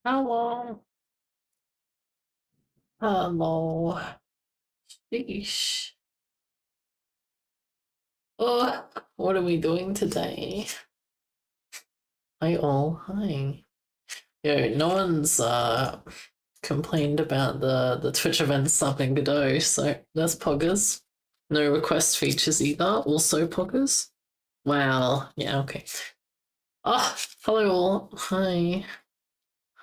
Hello. Hello. Sheesh. Oh, what are we doing today? Hi all. Hi. Yo, no one's complained about the Twitch event stopping Godot, so that's poggers. No request features either. Also poggers. Wow. Yeah, okay. Ah, hello all. Hi.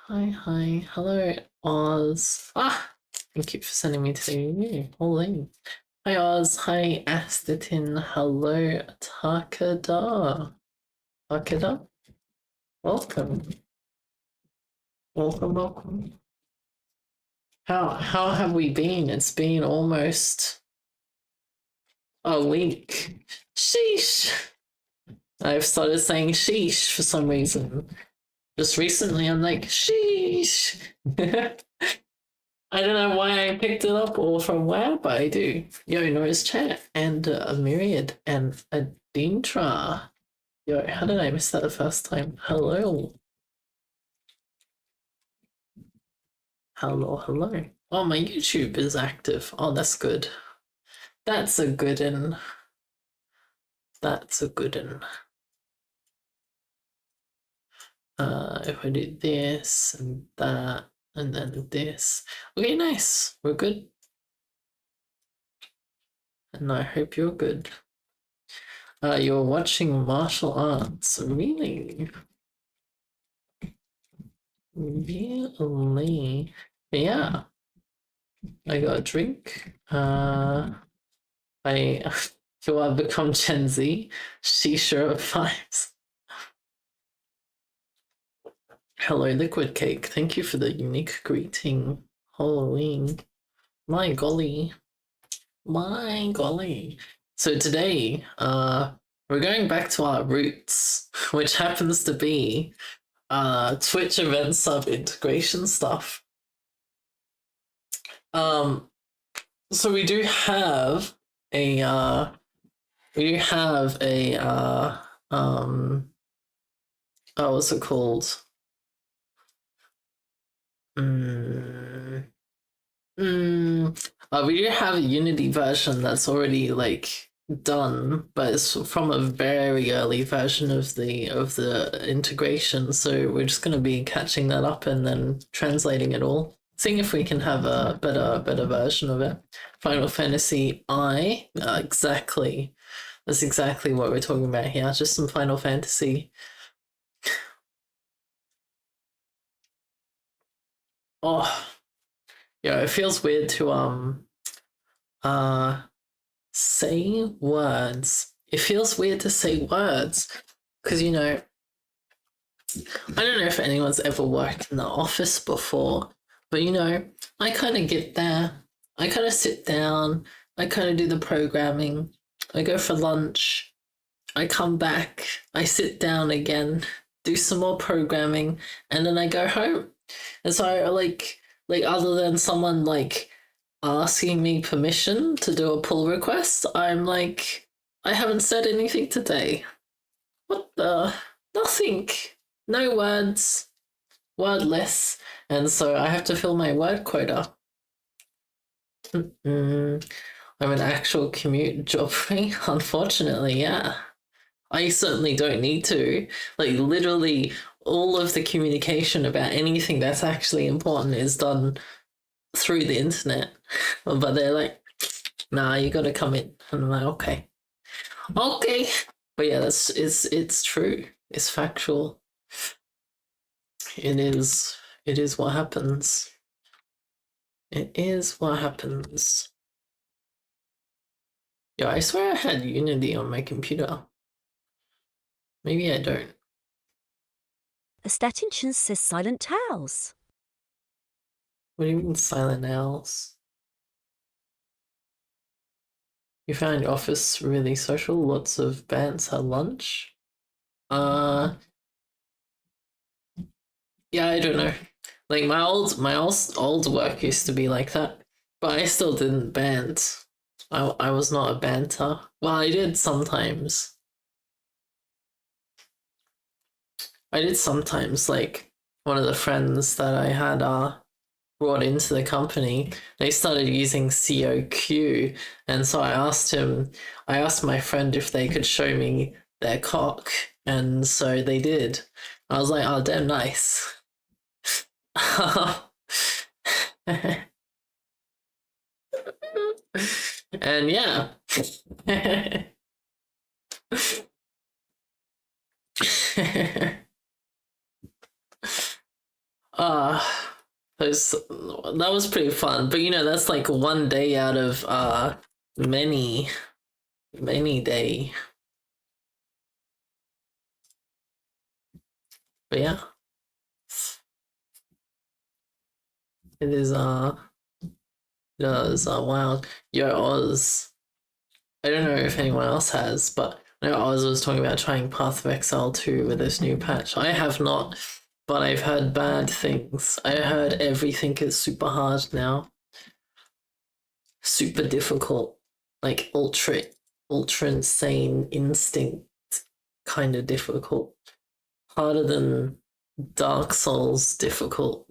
Hi. Hello, Oz. Ah, thank you for sending me to the holy. Hi Oz, hi Astatin, hello Takada. Takada? Welcome. Welcome. How have we been? It's been almost a week. Sheesh. I've started saying sheesh for some reason. Just recently I'm like sheesh. I don't know why I picked it up or from where, but I do. Yo, Noise Chat and a Myriad and a Dintra. Yo, how did I miss that the first time? Hello. Hello. Oh, my YouTube is active. Oh, that's good. That's a good one. That's a good one. If I do this and that and then this. Okay, nice. We're good. And I hope you're good. You're watching martial arts. Really? Really? Yeah. I got a drink. I feel I've become Gen Z. Shisha vibes. Hello, Liquid Cake. Thank you for the unique greeting. Halloween. My golly. My golly. So today, we're going back to our roots, which happens to be Twitch event sub integration stuff. So we do have a oh, what's it called? We do have a Unity version that's already like done, but it's from a very early version of the integration. So we're just going to be catching that up and then translating it all, seeing if we can have a better version of it. Final Fantasy I, exactly. That's exactly what we're talking about here. Just some Final Fantasy. Oh, yeah, it feels weird to say words. It feels weird to say words because I don't know if anyone's ever worked in the office before, but I kind of get there. I kind of sit down. I kind of do the programming. I go for lunch. I come back. I sit down again, do some more programming, and then I go home. And so like other than someone like asking me permission to do a pull request, I'm like, I haven't said anything today. What the? Nothing. No words. Wordless. And so I have to fill my word quota. I'm an actual commute job free, unfortunately, yeah. I certainly don't need to. Like, literally, all of the communication about anything that's actually important is done through the internet. But they're like, nah, you gotta come in. And I'm like, okay. Okay. But yeah, it's true. It's factual. It is what happens. It is what happens. Yeah, I swear I had Unity on my computer. Maybe I don't. Statinian says silent towels. What do you mean silent owls? You found office really social, lots of bands at lunch? Yeah, I don't know. Like my old work used to be like that, but I still didn't band. I was not a banter. Well, I did sometimes. I did sometimes, like one of the friends that I had brought into the company, they started using COQ, and so I asked my friend if they could show me their cock, and so they did. I was like, oh, damn nice. And yeah. uh that was pretty fun, but that's like one day out of many day. But yeah, it is wild. Yo, Oz, I don't know if anyone else has, but I know Oz was talking about trying Path of Exile 2 with this new patch. I have not, but I've heard bad things. I heard everything is super hard now. Super difficult. Like ultra insane instinct kind of difficult. Harder than Dark Souls difficult.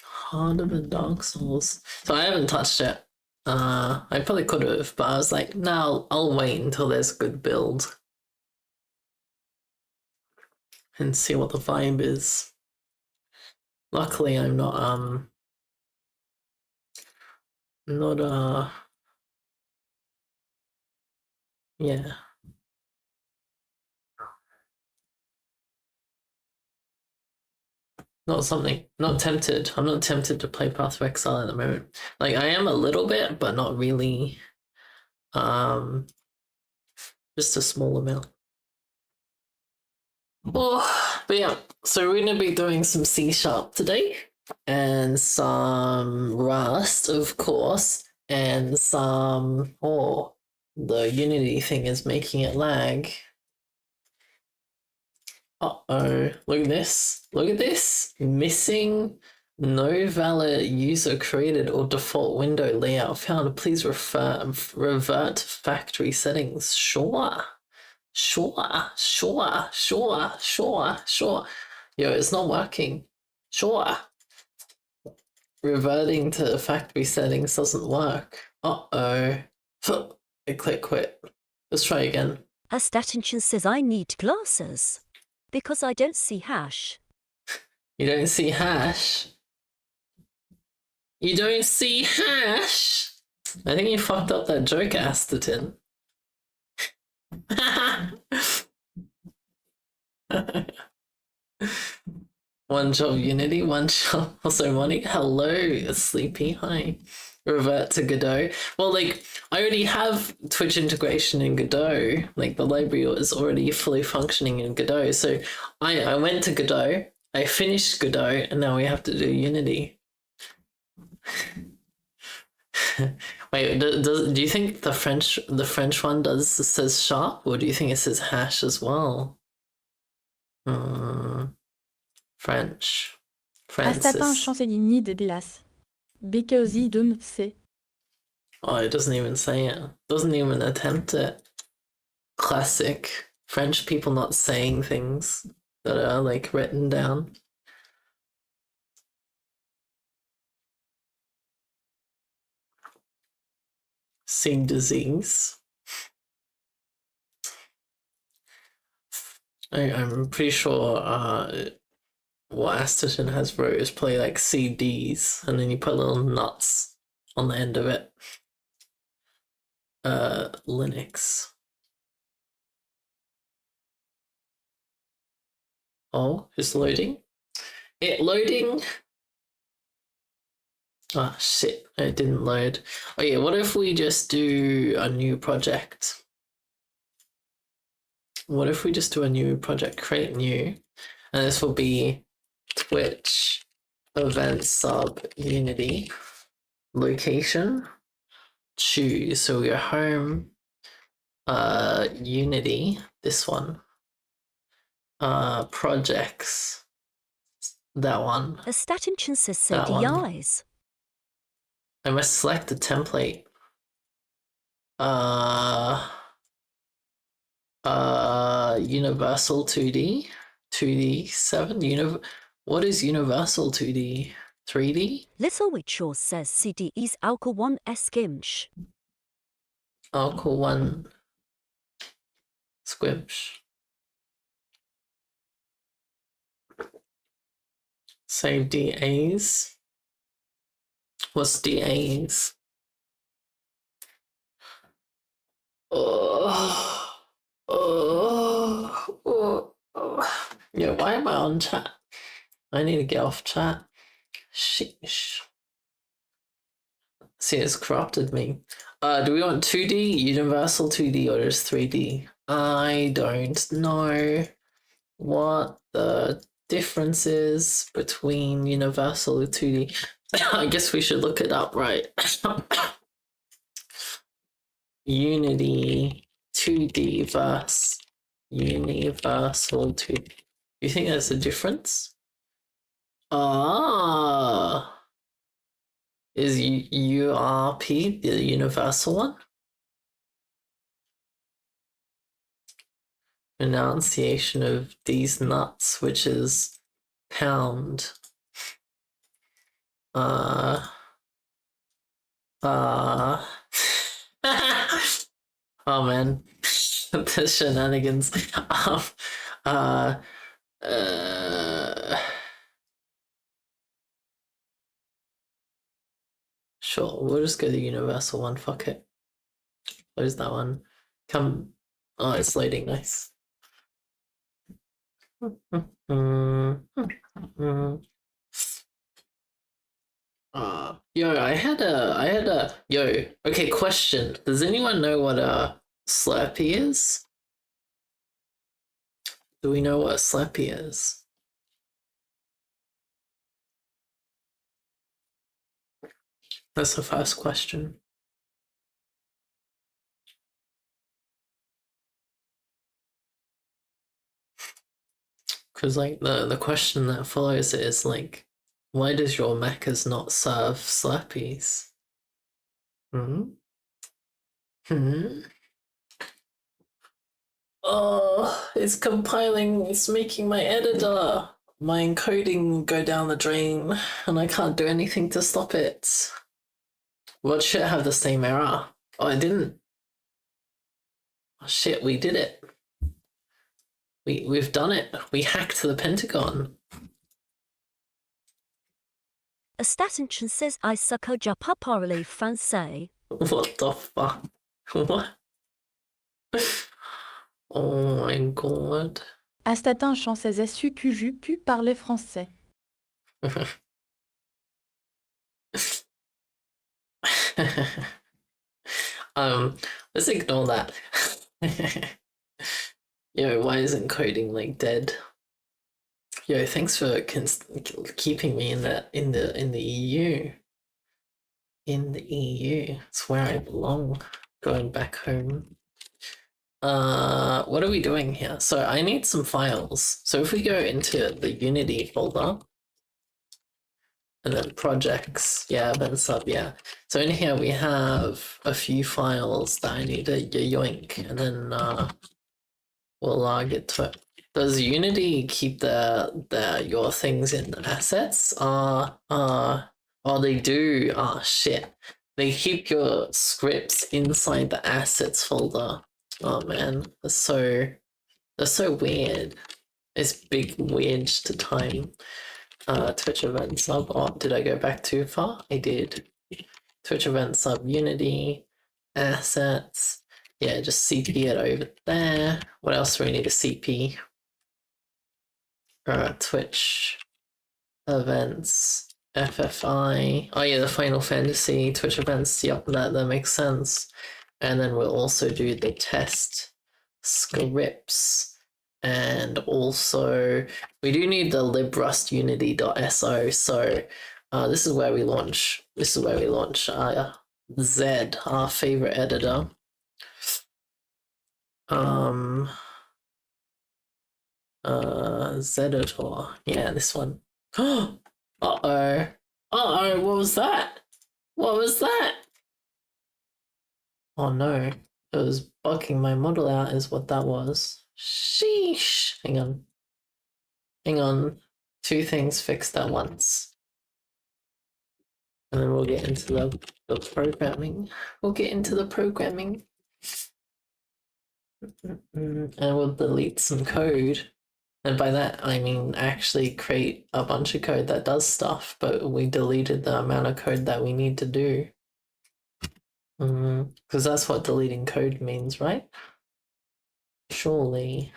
Harder than Dark Souls. So I haven't touched it. I probably could have, but I was like, no, I'll wait until there's a good build and see what the vibe is. Luckily, I'm not yeah. Not tempted. I'm not tempted to play Path of Exile at the moment. Like, I am a little bit, but not really. Just a small amount. Oh, but yeah, so we're gonna be doing some C# today, and some Rust, of course, and some the Unity thing is making it lag. Uh-oh, look at this. Look at this. Missing no valid user created or default window layout found. Please revert to factory settings. Sure. Yo, it's not working. Sure. Reverting to factory settings doesn't work. Uh-oh. I click quit. Let's try again. Astatinchen says I need glasses because I don't see hash. You don't see hash? You don't see hash? I think you fucked up that joke, Astatin. One job Unity, one job also money. Hello, Sleepy. Hi. Revert to Godot. Well, like, I already have Twitch integration in Godot. Like, the library is already fully functioning in Godot. So I went to Godot, I finished Godot, and now we have to do Unity. Wait, do you think the French one says sharp, or do you think it says hash as well? French. Astatin Chanceligny de glace. Because he don't say. Oh, it doesn't even say it. Doesn't even attempt it. Classic. French people not saying things that are, like, written down. Same disease. I'm pretty sure what Astatin has wrote is probably like CDs, and then you put little nuts on the end of it. Linux. Oh, it's loading. Loading. Oh shit, it didn't load. Oh yeah, what if we just do a new project? What if we just do a new project, create new, and this will be Twitch eventsub Unity location. Choose, so we go home, Unity, this one, projects, that one. Astatinchen says so That do one. eyes. I must select the template. Universal 2D 2D, 7. What is universal 2D? 3D? Little Witcher says CD is Owlkaline fimsh. Owlkaline squimsh. Save DAs. What's DAs? Yeah, why am I on chat? I need to get off chat. Sheesh. See, it's corrupted me. Do we want 2D, universal 2D, or just 3D? I don't know what the difference is between universal and 2D. I guess we should look it up, right? Unity 2D versus universal 2D. Do you think there's a difference? Is URP the universal one? Pronunciation of these nuts, which is pound. Oh man, the shenanigans. Sure, we'll just go the universal one. Fuck it. Close that one. Come. Oh, it's loading. Nice. Okay, question. Does anyone know what a Slurpee is? Do we know what a Slurpee is? That's the first question. Because like the question that follows it is like, why does your Macca's not serve Slurpees? Oh, it's compiling, it's making my editor, my encoding go down the drain, and I can't do anything to stop it. What should have the same error? Oh, it didn't. Oh shit, we did it. We've done it. We hacked the Pentagon. A statistician says I suck au pas parler français. What the fuck? What? Oh my god. Astatin chances SUQJU pu parler français. Let's ignore that. Yo, why isn't coding like dead? Yo, thanks for keeping me in the EU. In the EU, it's where I belong. Going back home. What are we doing here? So I need some files. So if we go into the Unity folder, and then projects, yeah, eventsub, yeah. So in here we have a few files that I need to yoink, and then we'll get to it. Does Unity keep your things in assets? Oh, they do. Oh shit. They keep your scripts inside the assets folder. Oh man, that's so weird. It's big weird to time. Twitch event sub. Oh, did I go back too far? I did. Twitch event sub Unity assets. Yeah, just CP it over there. What else do we need to CP? Twitch events FFI. Oh yeah, the Final Fantasy Twitch events. Yep, that makes sense. And then we'll also do the test scripts. And also, we do need the librustunity.so. So this is where we launch. Zed, our favorite editor. Zeditor. Yeah, this one. Uh-oh. What was that? What was that? Oh no. It was bugging my model out is what that was. Sheesh. Hang on. Hang on. 2 things fixed at once. And then we'll get into the programming. We'll get into the programming. And we'll delete some code. And by that, I mean actually create a bunch of code that does stuff, but we deleted the amount of code that we need to do. Because that's what deleting code means, right? Surely.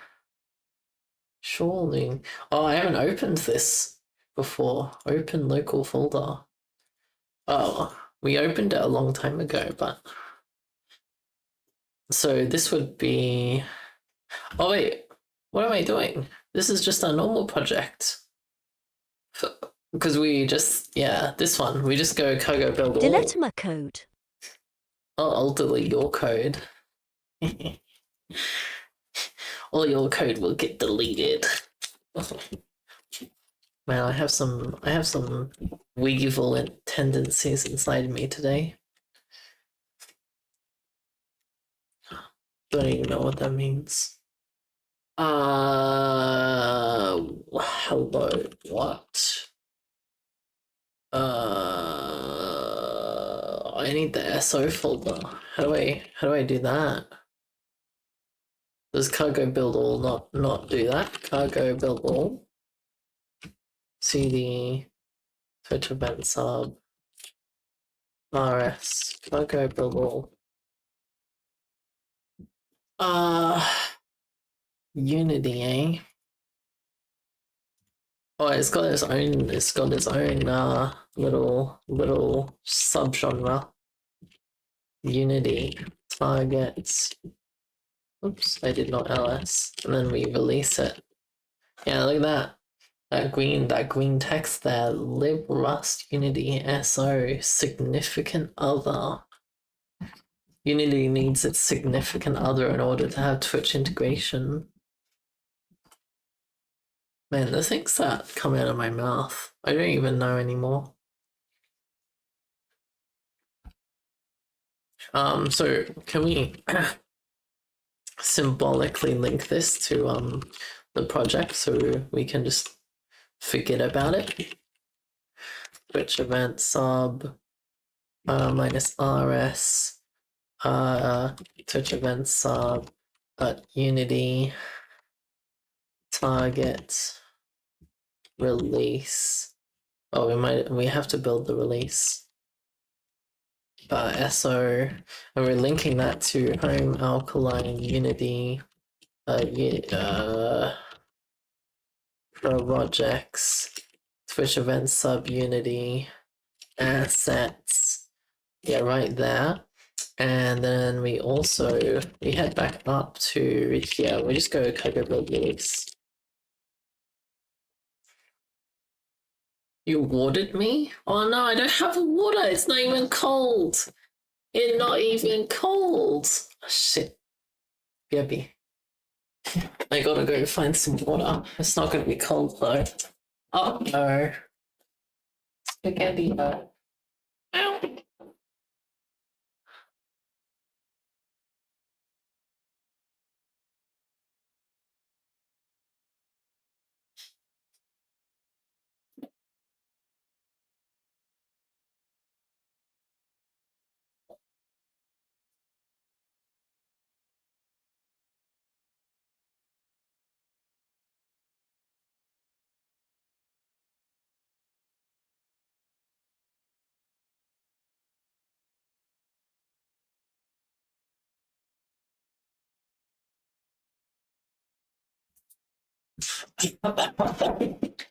Surely. Oh, I haven't opened this before. Open local folder. Oh, we opened it a long time ago, but... So this would be... Oh, wait. What am I doing? This is just a normal project. Because we just... Yeah, this one. We just go cargo build all. Delete my code. Oh, I'll delete your code. All your code will get deleted. Man, I have some weevil tendencies inside me today. Don't even know what that means. Hello, what? I need the SO folder. How do I do that? Does cargo build all not do that? Cargo build all. CD Twitch event sub RS cargo build all. Unity, eh? Oh, it's got its own little subgenre. Unity targets. Oops, I did not ls. And then we release it. Yeah, look at that. That green text there. Lib Rust Unity SO significant other. Unity needs its significant other in order to have Twitch integration. Man, the things that come out of my mouth, I don't even know anymore. So can we symbolically link this to the project so we can just forget about it? Twitch event sub minus rs Twitch event sub unity target release. Oh, we have to build the release. SO, and we're linking that to home Owlkaline unity projects Twitch event sub unity assets. Yeah, right there. And then we head back up to here. We just go cargo build release. You watered me? Oh no, I don't have water. It's not even cold. It's not even cold. Oh, shit. Gabby. I gotta go find some water. It's not gonna be cold though. Oh no. Spaghetti. Ow.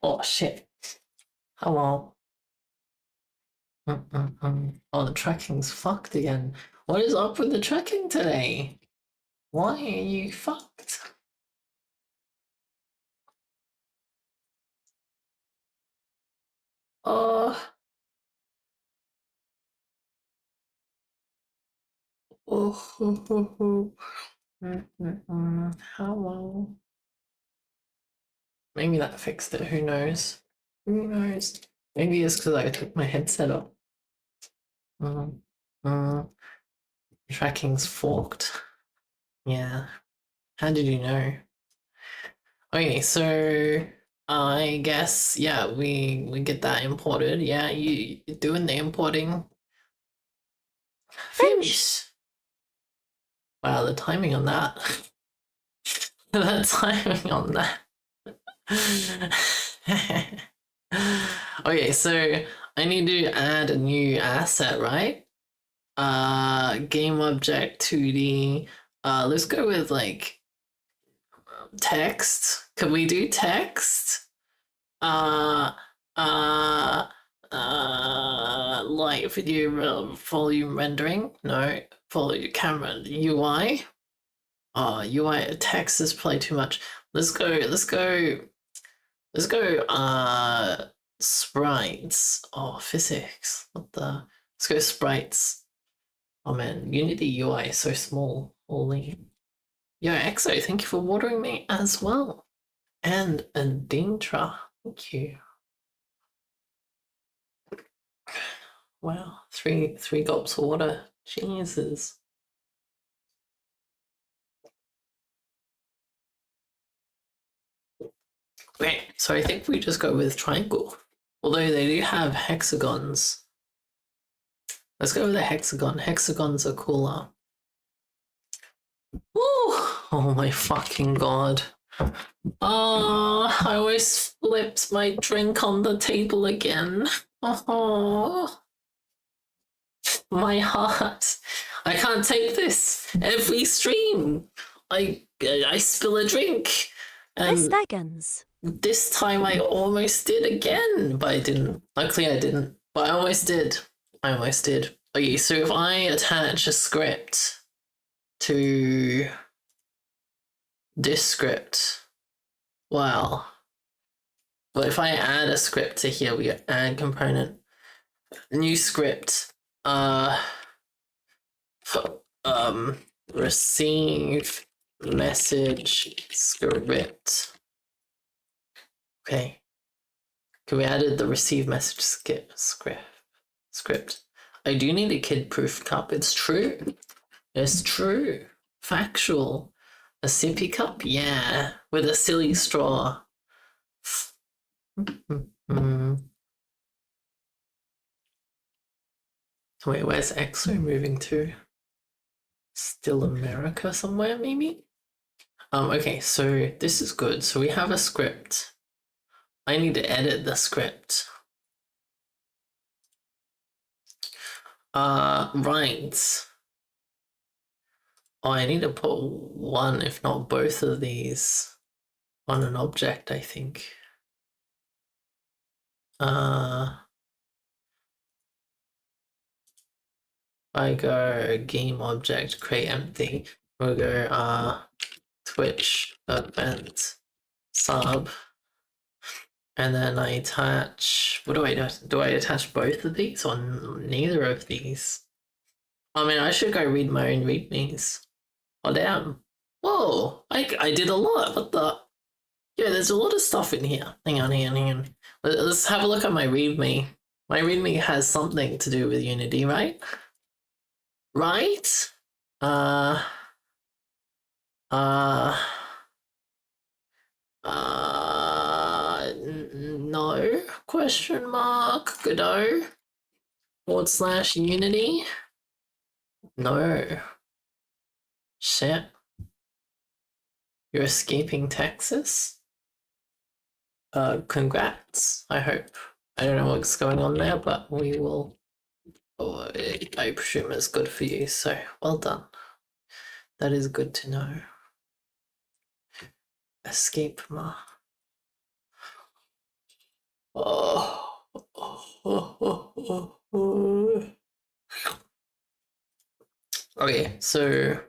Oh shit. Hello. Oh, the tracking's fucked again. What is up with the tracking today? Why are you fucked? Oh. Oh. Hello. Maybe that fixed it. Who knows? Who knows? Maybe it's because I took my headset off. Tracking's forked. Yeah. How did you know? Okay, so I guess, yeah, we get that imported. Yeah, you're doing the importing. Fimsh. Wow, the timing on that. The timing on that. Okay, so I need to add a new asset, right? Game object 2D. Let's go with like text. Could we do text? Uh, uh, light video volume rendering. No, volume camera UI. UI text is probably too much. Let's go. Sprites. Oh, physics. What the? Let's go sprites. Oh man, Unity UI is so small. Holy. Yo, EXO, thank you for watering me as well. And Adintra, thank you. Wow, three gulps of water. Jesus. Wait, so I think we just go with triangle. Although they do have hexagons. Let's go with a hexagon. Hexagons are cooler. Ooh, oh my fucking god. I always flipped my drink on the table again. Oh, my heart. I can't take this. Every stream, I spill a drink. Miss And Vegans. this time I almost did again, but I didn't. Luckily I didn't, but I almost did. Okay, so if I attach a script to this script, wow. But if I add a script to here, we add component, new script, receive message script. Okay. Okay, we added the receive message script. I do need a kid-proof cup. It's true. It's true. Factual. A sippy cup? Yeah. With a silly straw. Wait, where's EXO moving to? Still America somewhere, maybe? Okay, so this is good. So we have a script. I need to edit the script. Right. Oh, I need to put one, if not both of these on an object, I think. I go game object, create empty. We'll go Twitch event sub. And then I attach, what do I do? Do I attach both of these or neither of these? I mean, I should go read my own readmes. Oh, damn. Whoa, I did a lot. What the? Yeah, there's a lot of stuff in here. Hang on. Let's have a look at my readme. My readme has something to do with Unity, right? Right? No? Question mark? Godot? / Unity? No. Shit. You're escaping Texas? Congrats, I hope. I don't know what's going on there, but we will. Oh, I presume it's good for you, so well done. That is good to know. Escape ma. Okay, so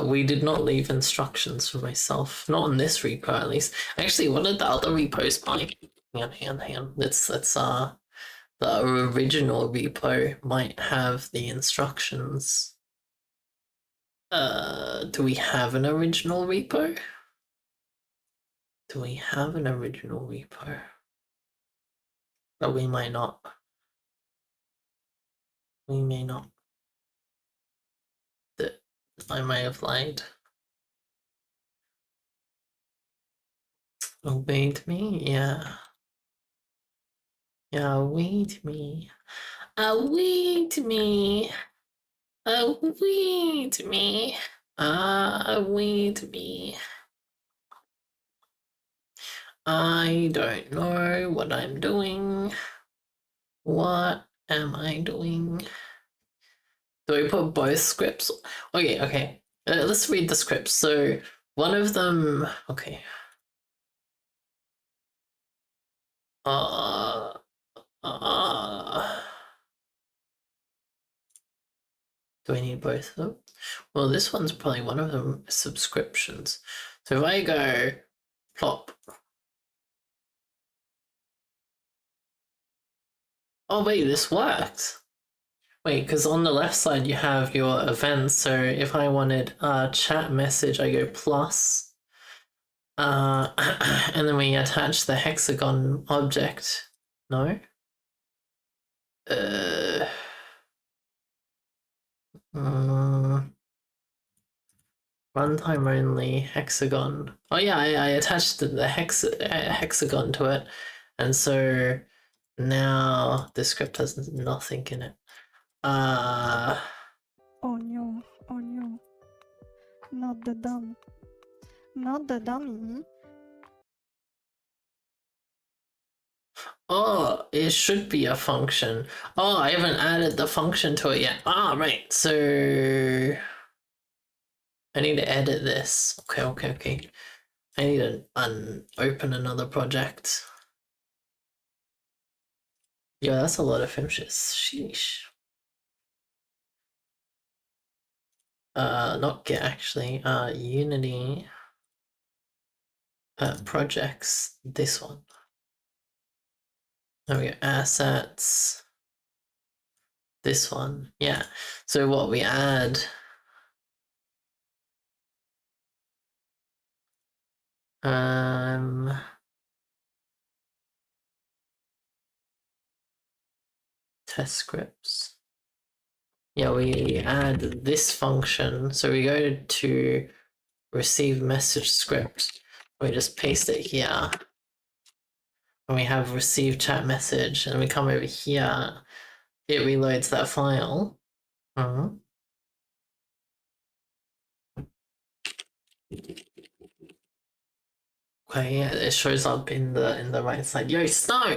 we did not leave instructions for myself, not in this repo at least. Actually, what did the other repos by? Hang on. Let's the original repo might have the instructions. Do we have an original repo? But we might not. We may not. I might have lied. Await me? Yeah. Yeah, await me. Await me. Await me. Await me. I don't know what I'm doing. What am I doing? Do I put both scripts? Okay. Let's read the scripts. So one of them, okay. Do I need both of them? Well, this one's probably one of them, subscriptions. So if I go plop. Oh wait, this worked. Wait, because on the left side you have your events. So if I wanted a chat message, I go plus. And then we attach the hexagon object. No? Runtime only hexagon. Oh yeah, I attached the hexagon to it, and so now the script has nothing in it. Oignon, oignon. Not the dummy. Not the dummy. Oh, it should be a function. Oh, I haven't added the function to it yet. Ah, right. So I need to edit this. Okay. I need to open another project. Yeah, that's a lot of fimshes. Sheesh. Not Git actually. Unity. Projects. This one. There we go. Assets. This one. Yeah. So what we add. Test scripts. Yeah, we add this function. So we go to receive message script. We just paste it here. And we have receive chat message, and we come over here. It reloads that file. Okay, yeah, it shows up in the right side. Yo, snow!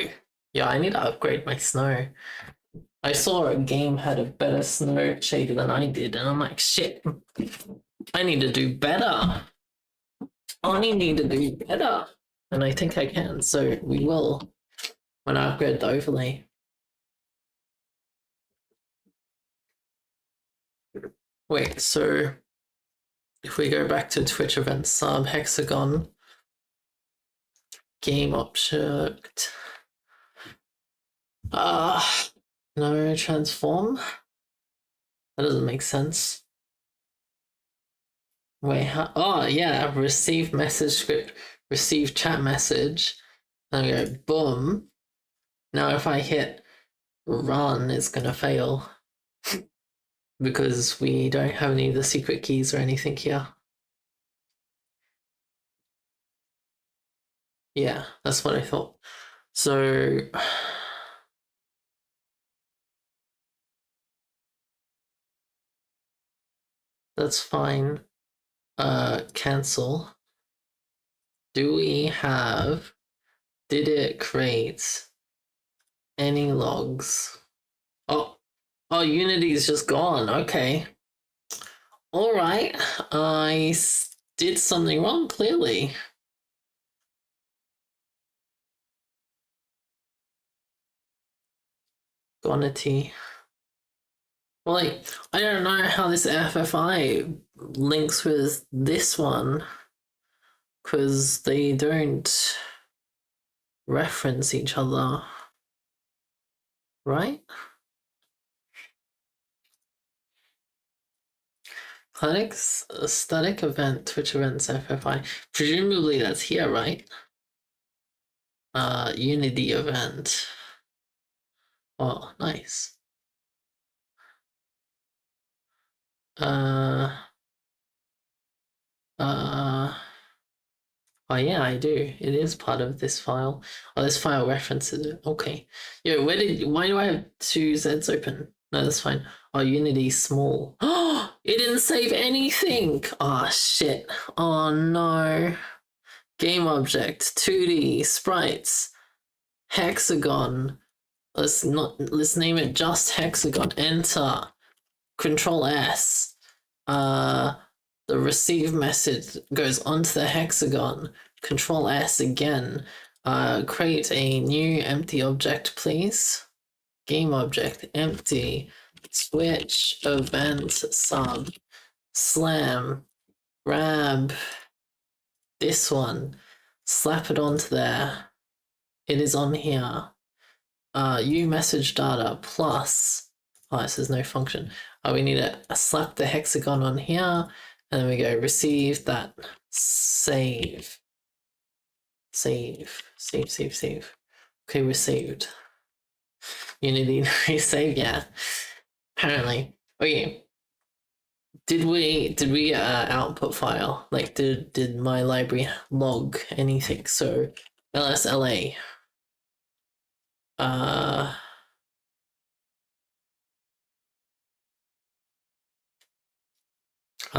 Yeah, I need to upgrade my snow. I saw a game had a better snow shader than I did, and I'm like, shit, I need to do better. I need to do better. And I think I can, so we will when I upgrade the overlay. Wait, so if we go back to Twitch event sub hexagon, game object, no transform. That doesn't make sense. Wait, how? Oh yeah, receive message script, receive chat message. Then we go boom. Now if I hit run, it's gonna fail because we don't have any of the secret keys or anything here. Yeah, that's what I thought. So that's fine. Cancel. Do we have, did it create any logs? Oh, Unity's just gone. Okay. All right. I did something wrong, clearly. Gonity. Well, like, I don't know how this FFI links with this one because they don't reference each other, right? Static event, Twitch events, FFI. Presumably that's here, right? Unity event. Oh, nice. Oh yeah, I do. It is part of this file. Oh, this file references it. Okay. Yo, why do I have two Zs open? No, that's fine. Oh, Unity small. Oh, it didn't save anything. Oh shit. Oh no. Game object, 2D, sprites, hexagon. Let's name it just hexagon. Enter. Control S. The receive message goes onto the hexagon. Control S again. Create a new empty object, please. Game object, empty. Switch, event, sub, slam, grab this one, slap it onto there. It is on here. U message data plus. Oh, it says no function. We need to slap the hexagon on here, and then we go receive that. Save. Okay, received. Unity resave, yeah. Apparently. Okay. Did we output file? Like did my library log anything? So LSLA. Are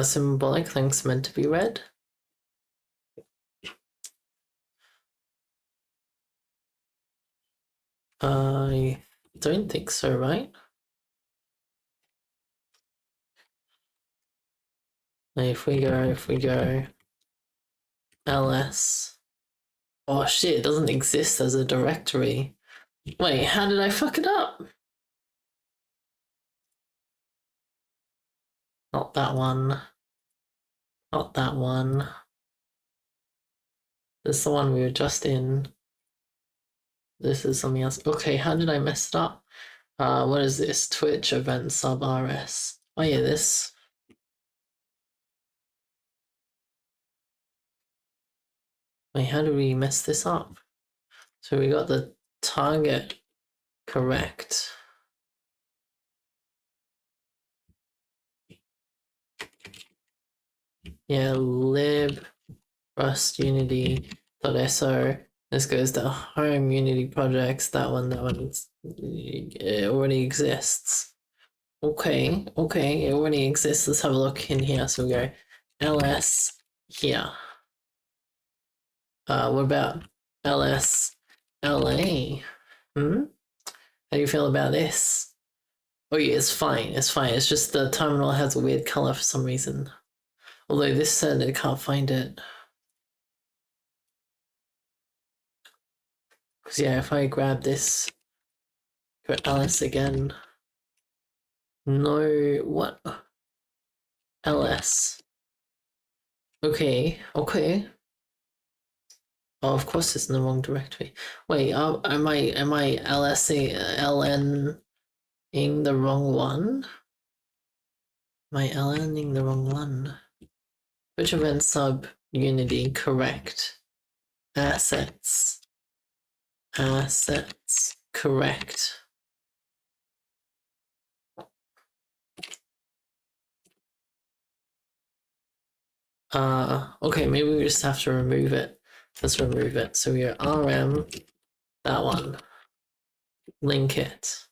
symbolic links meant to be read? I don't think so, right? If we go ls. Oh shit, it doesn't exist as a directory. Wait, how did I fuck it up? Not that one. Not that one. This is the one we were just in. This is something else. Okay, how did I mess it up? What is this? Twitch event sub RS. Oh yeah, this. Wait, how do we mess this up? So we got the target correct. Yeah, lib rust unity.so. This goes to home Unity projects. That one it already exists. Okay, it already exists. Let's have a look in here. So we go ls here. What about ls la? How do you feel about this? Oh yeah, it's fine. It's fine. It's just the terminal has a weird color for some reason. Although this said it can't find it. Because yeah, if I grab this, go ls again. No, what? ls. Okay. Oh, of course it's in the wrong directory. Wait, am I ln-ing the wrong one? Am I ln-ing the wrong one? Which event sub unity correct? Assets, correct. Okay, maybe we just have to remove it. Let's remove it. So we go rm, that one. Link it.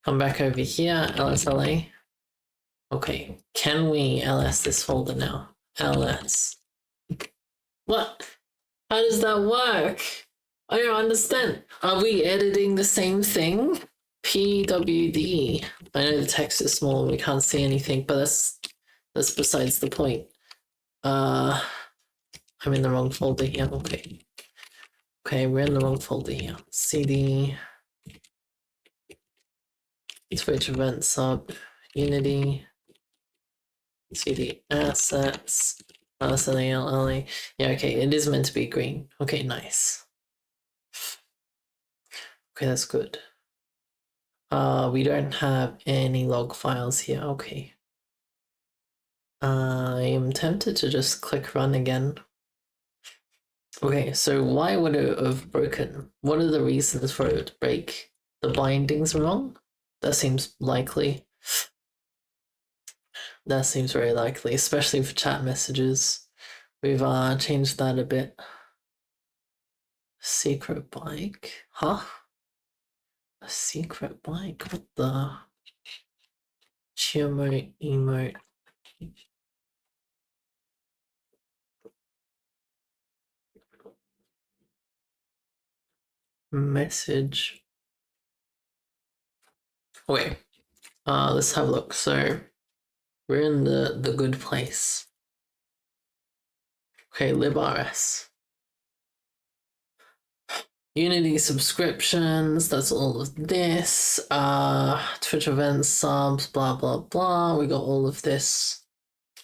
Come back over here, lsla. Okay, can we ls this folder now? ls. What? How does that work? I don't understand. Are we editing the same thing? pwd. I know the text is small and we can't see anything, but that's besides the point. I'm in the wrong folder here. Okay, we're in the wrong folder here. cd Twitch event sub unity cd assets LSLA. Yeah, okay, it is meant to be green. Okay, nice. Okay, that's good. We don't have any log files here. Okay. I am tempted to just click run again. Okay, so why would it have broken? What are the reasons for it to break? The bindings are wrong? That seems likely. That seems very likely, especially for chat messages. We've changed that a bit. Secret bike? Huh? A secret bike? What the? Cheer emote. Message. Wait. Let's have a look. So we're in the good place. Okay, librs. Unity subscriptions, that's all of this. Twitch events, subs, blah blah blah. We got all of this.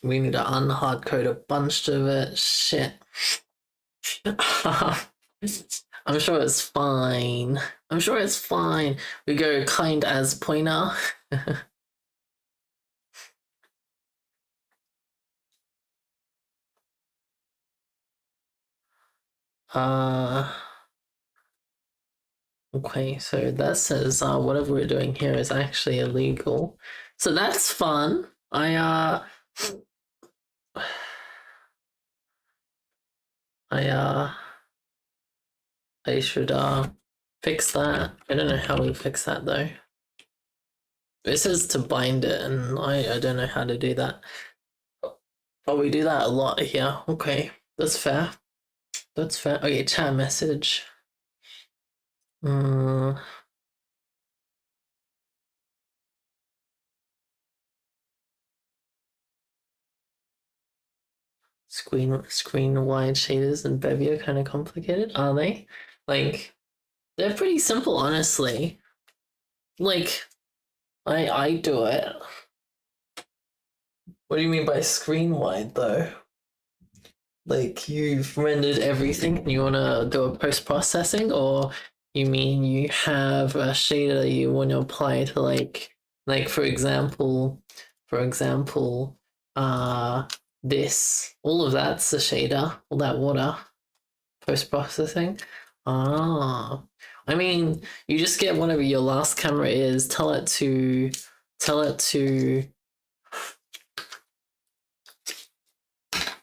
We need to unhard code a bunch of it. Shit. I'm sure it's fine. I'm sure it's fine. We go kind as pointer. Okay, so that says whatever we're doing here is actually illegal. So that's fun. I should fix that. I don't know how we fix that though. It says to bind it and I don't know how to do that. But we do that a lot here. Okay, that's fair. That's fair. Okay, chat message. Screen wide shaders and Bevy are kind of complicated, are they? Like, they're pretty simple, honestly. Like, I do it. What do you mean by screen wide, though? Like, you've rendered everything and you want to do a post-processing, or you mean you have a shader you want to apply to, like for example, this. All of that's a shader, all that water, post-processing. I mean, you just get whatever your last camera is, tell it to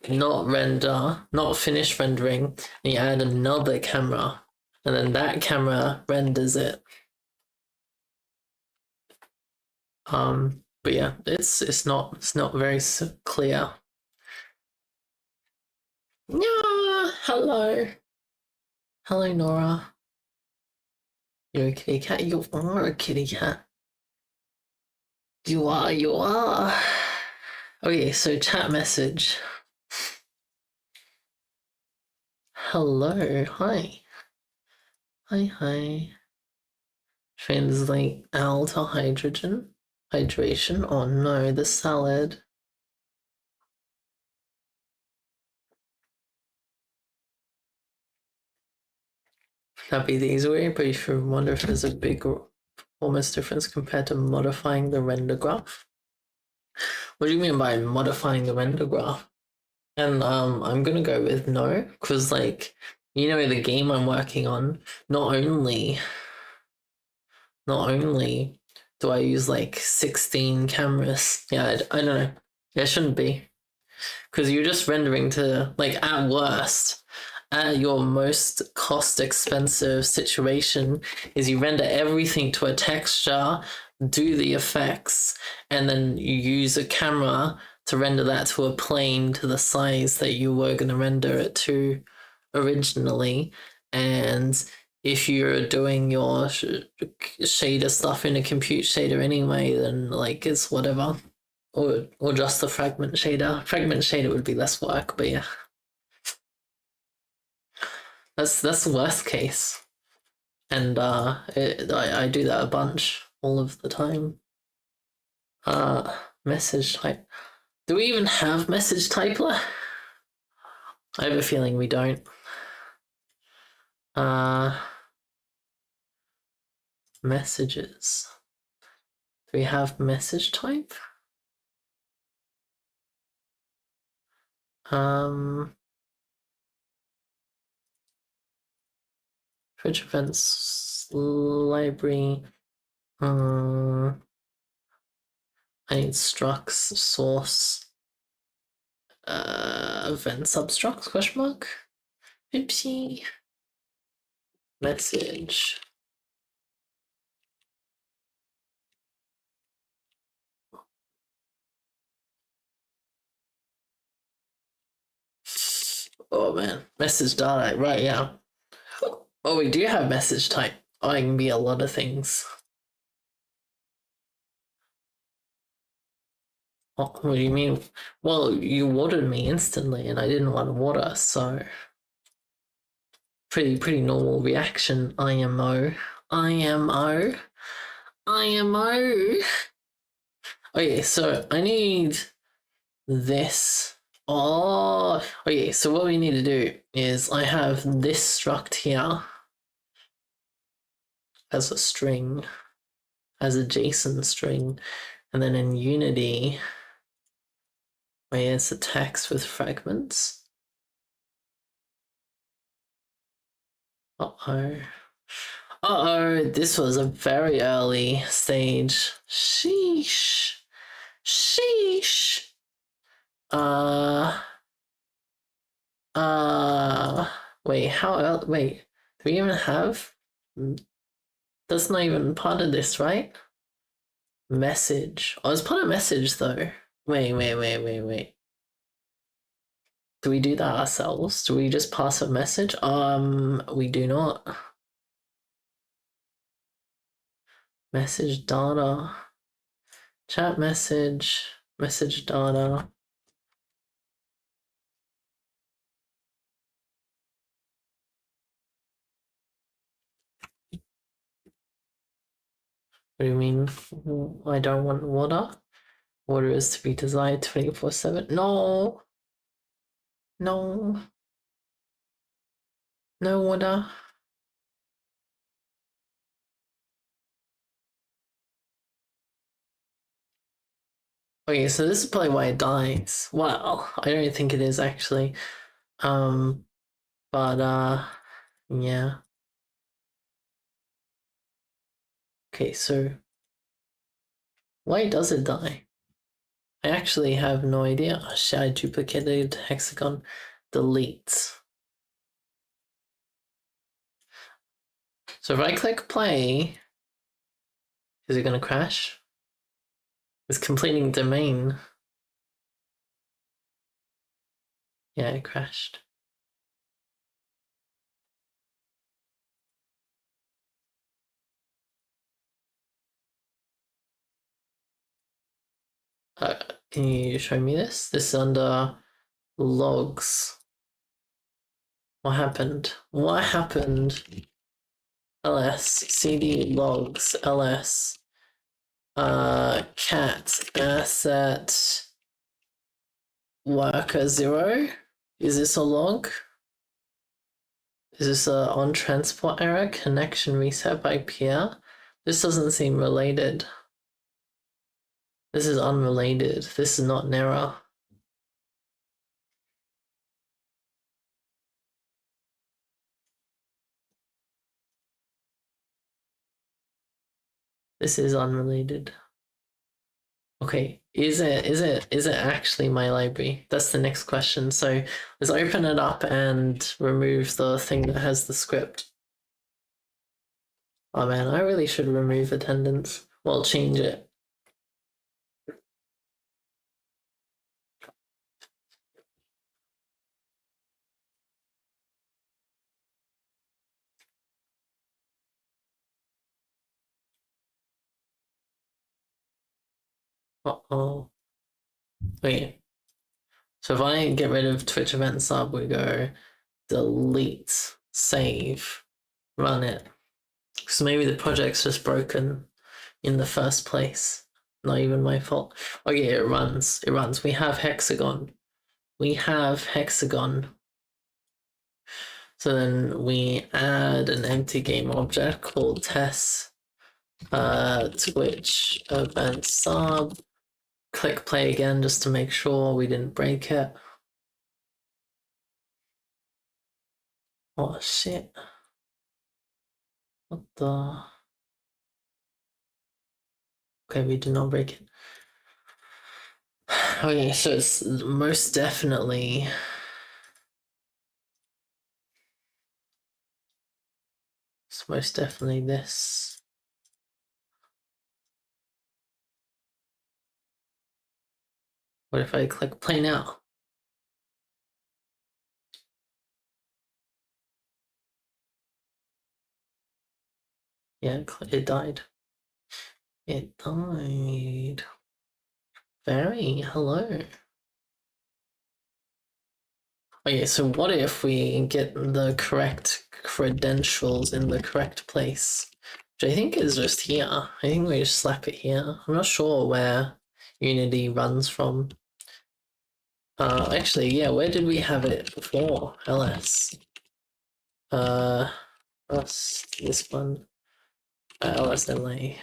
not finish rendering, and you add another camera, and then that camera renders it. But yeah, it's not very clear. Yeah, hello, Nora. You're a kitty cat. You are a kitty cat. You are. Okay, so chat message. Hello, hi. Translate L to hydration. Oh no, the salad. That'd be the easy way, but if you wonder if there's a big performance difference compared to modifying the render graph. What do you mean by modifying the render graph? And I'm gonna go with no, because like, you know, the game I'm working on, not only do I use like 16 cameras. Yeah, I don't know. It shouldn't be. Because you're just rendering to, like, at worst, at your most cost expensive situation, is you render everything to a texture, do the effects, and then you use a camera to render that to a plane to the size that you were going to render it to originally. And if you're doing your shader stuff in a compute shader anyway, then like it's whatever. Or just the fragment shader. Fragment shader would be less work, but yeah. That's the worst case. And I do that a bunch all of the time. Message type. Do we even have message typer? I have a feeling we don't. Messages. Do we have message type? Twitch events library. I need structs source Event substruct question mark? Oopsie. Message. Oh man, message data, right, yeah. Oh, we do have message type. Oh, it can be a lot of things. Oh, what do you mean? Well, you watered me instantly and I didn't want to water, so pretty normal reaction. IMO. IMO. IMO. Okay, so I need this. Oh, okay, so what we need to do is I have this struct here as a string, as a JSON string, and then in Unity, where it's a text with fragments. Uh-oh. Uh-oh, this was a very early stage. Sheesh. Sheesh. Wait, wait, do we even have? That's not even part of this, right? Message. Oh, it's part of message though. Wait. Do we do that ourselves? Do we just pass a message? We do not. Message data. Chat message. Message data. What do you mean? I don't want water? Water is to be desired 24/7. No. No. No water. Okay, so this is probably why it dies. Well, I don't think it is actually. But yeah. Okay, so why does it die? I actually have no idea. Oh, shit, I duplicated hexagon. Delete. So if I click play, is it gonna crash? It's completing domain. Yeah, it crashed. Can you show me this? This is under logs. What happened? What happened? ls cd logs ls cat asset worker 0. Is this a log? Is this a on transport error? Connection reset by peer? This doesn't seem related. This is unrelated. This is not an error. This is unrelated. Okay, is it actually my library? That's the next question. So let's open it up and remove the thing that has the script. Oh man, I really should remove attendance. Well, change it. Uh-oh. Wait. So if I get rid of Twitch event sub, we go delete, save, run it. Because maybe the project's just broken in the first place. Not even my fault. Okay, it runs. It runs. We have hexagon. We have hexagon. So then we add an empty game object called test Twitch event sub. Click play again just to make sure we didn't break it. Oh shit. What the? Okay, we did not break it. Okay, so it's most definitely. It's most definitely this. What if I click play now? Yeah, it died. It died. Very hello. Okay, so what if we get the correct credentials in the correct place? Which I think is just here. I think we just slap it here. I'm not sure where Unity runs from. Actually, yeah, where did we have it before? LS. Us, this one. LSLA.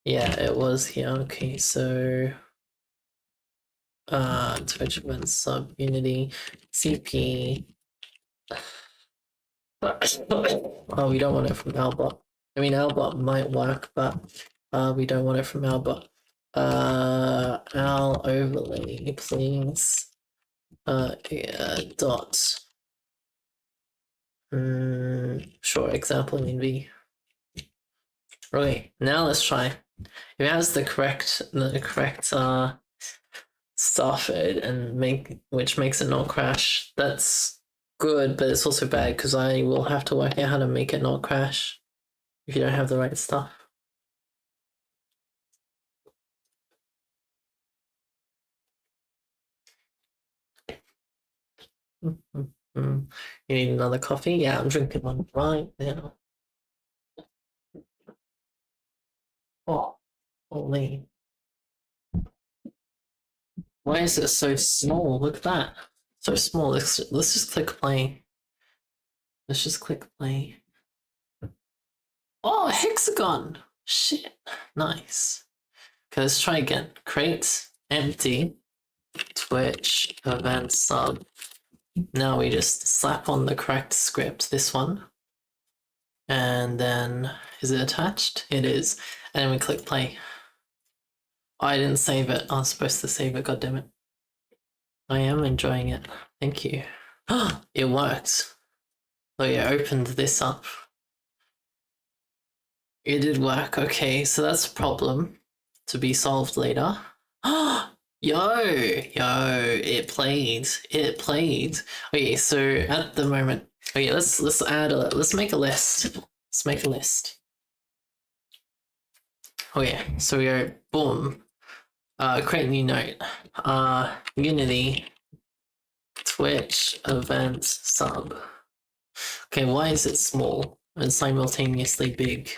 Yeah, it was here. Okay, so Twitch event sub Unity CP. Oh, we don't want it from Albot. I mean, Albot might work, but we don't want it from Albot. Al overlay, please. Yeah, dot. Sure, example in V. Okay, now let's try. If it has the correct stuff and which makes it not crash, that's good, but it's also bad because I will have to work out how to make it not crash if you don't have the right stuff. You need another coffee? Yeah, I'm drinking one right now. Oh, holy. Why is it so small? Look at that. So small. Let's just click play. Let's just click play. Oh, a hexagon! Shit. Nice. Okay, let's try again. Create empty Twitch event sub. Now we just slap on the correct script, this one. And then, is it attached? It is. And then we click play. Oh, I didn't save it. I was supposed to save it, goddammit. I am enjoying it. Thank you. It worked. Oh yeah, opened this up. It did work. Okay, so that's a problem to be solved later. Yo, it played. It played. Okay, so at the moment, okay, let's make a list. Let's make a list. Okay, so we go boom. Create new note. Unity Twitch event sub. Okay, why is it small and simultaneously big?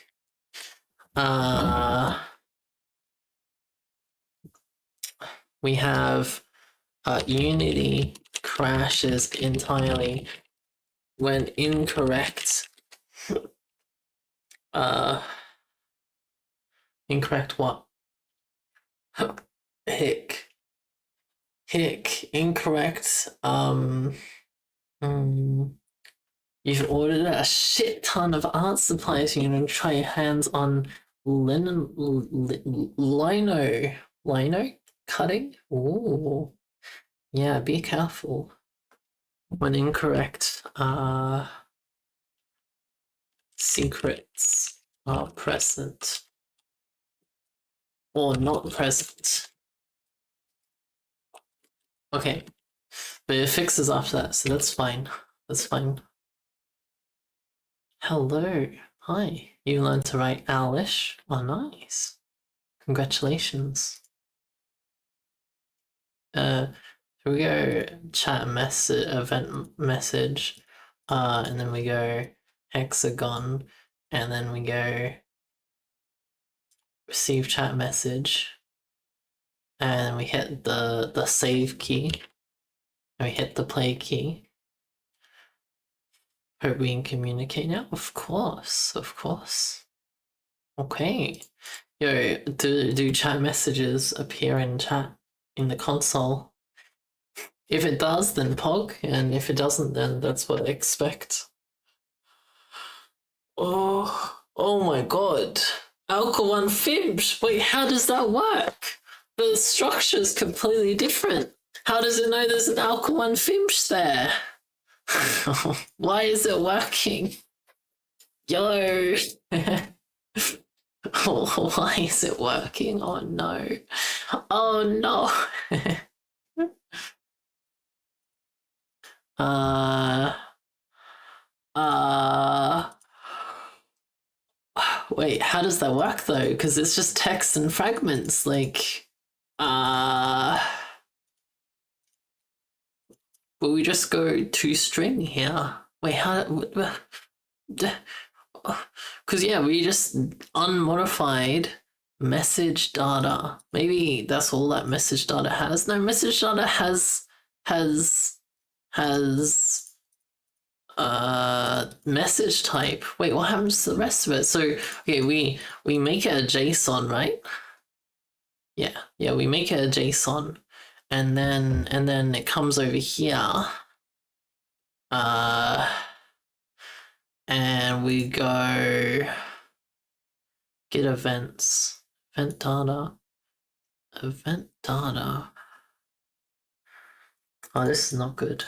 We have Unity crashes entirely when incorrect. Incorrect what? Hick, incorrect. You've ordered a shit ton of art supplies. You're gonna try your hands on lino cutting. Ooh, yeah. Be careful when incorrect. Secrets are present or not present. Okay, but it fixes after that, so that's fine. That's fine. Hello. Hi. You learned to write Owlish? Oh, nice. Congratulations. Here we go chat message, event message, and then we go hexagon, and then we go receive chat message, and we hit the save key, and we hit the play key. Hope we can communicate now. Of course, of course. Okay. Yo, do chat messages appear in chat in the console? If it does, then POG, and if it doesn't, then that's what I expect. Oh my god. Owlkaline fimsh! Wait, how does that work? The structure is completely different. How does it know there's an Owlkaline fimsh there? Why is it working? Yo! Why is it working? Oh no. Oh no. Wait, how does that work though? Because it's just text and fragments. Like, will we just go to string here? Wait, how? Because yeah, we just unmodified message data. Maybe that's all that message data has. No, message data has message type. Wait, what happens to the rest of it? So okay, we make it a JSON, right? Yeah, we make it a JSON, and then it comes over here. And we go get events, event data. Oh, this is not good.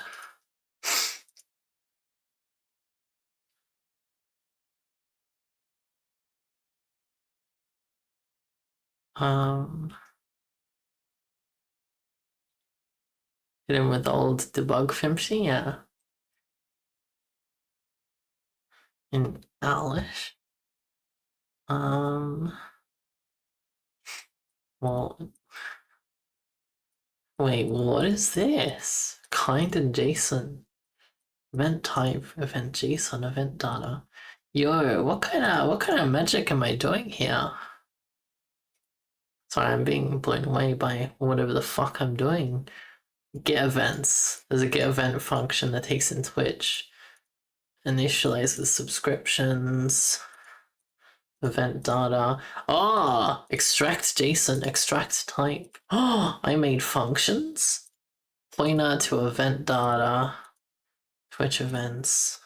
Hit him with the old debug fimshing, yeah. In Owlish. Well, wait, what is this? Kind and JSON. Event type, event JSON, event data. Yo, what kind of magic am I doing here? Sorry, I'm being blown away by whatever the fuck I'm doing. Get events. There's a get event function that takes in Twitch. Initialize with subscriptions. Event data. Ah, extract JSON, extract type. Oh, I made functions. Pointer to event data. Twitch events.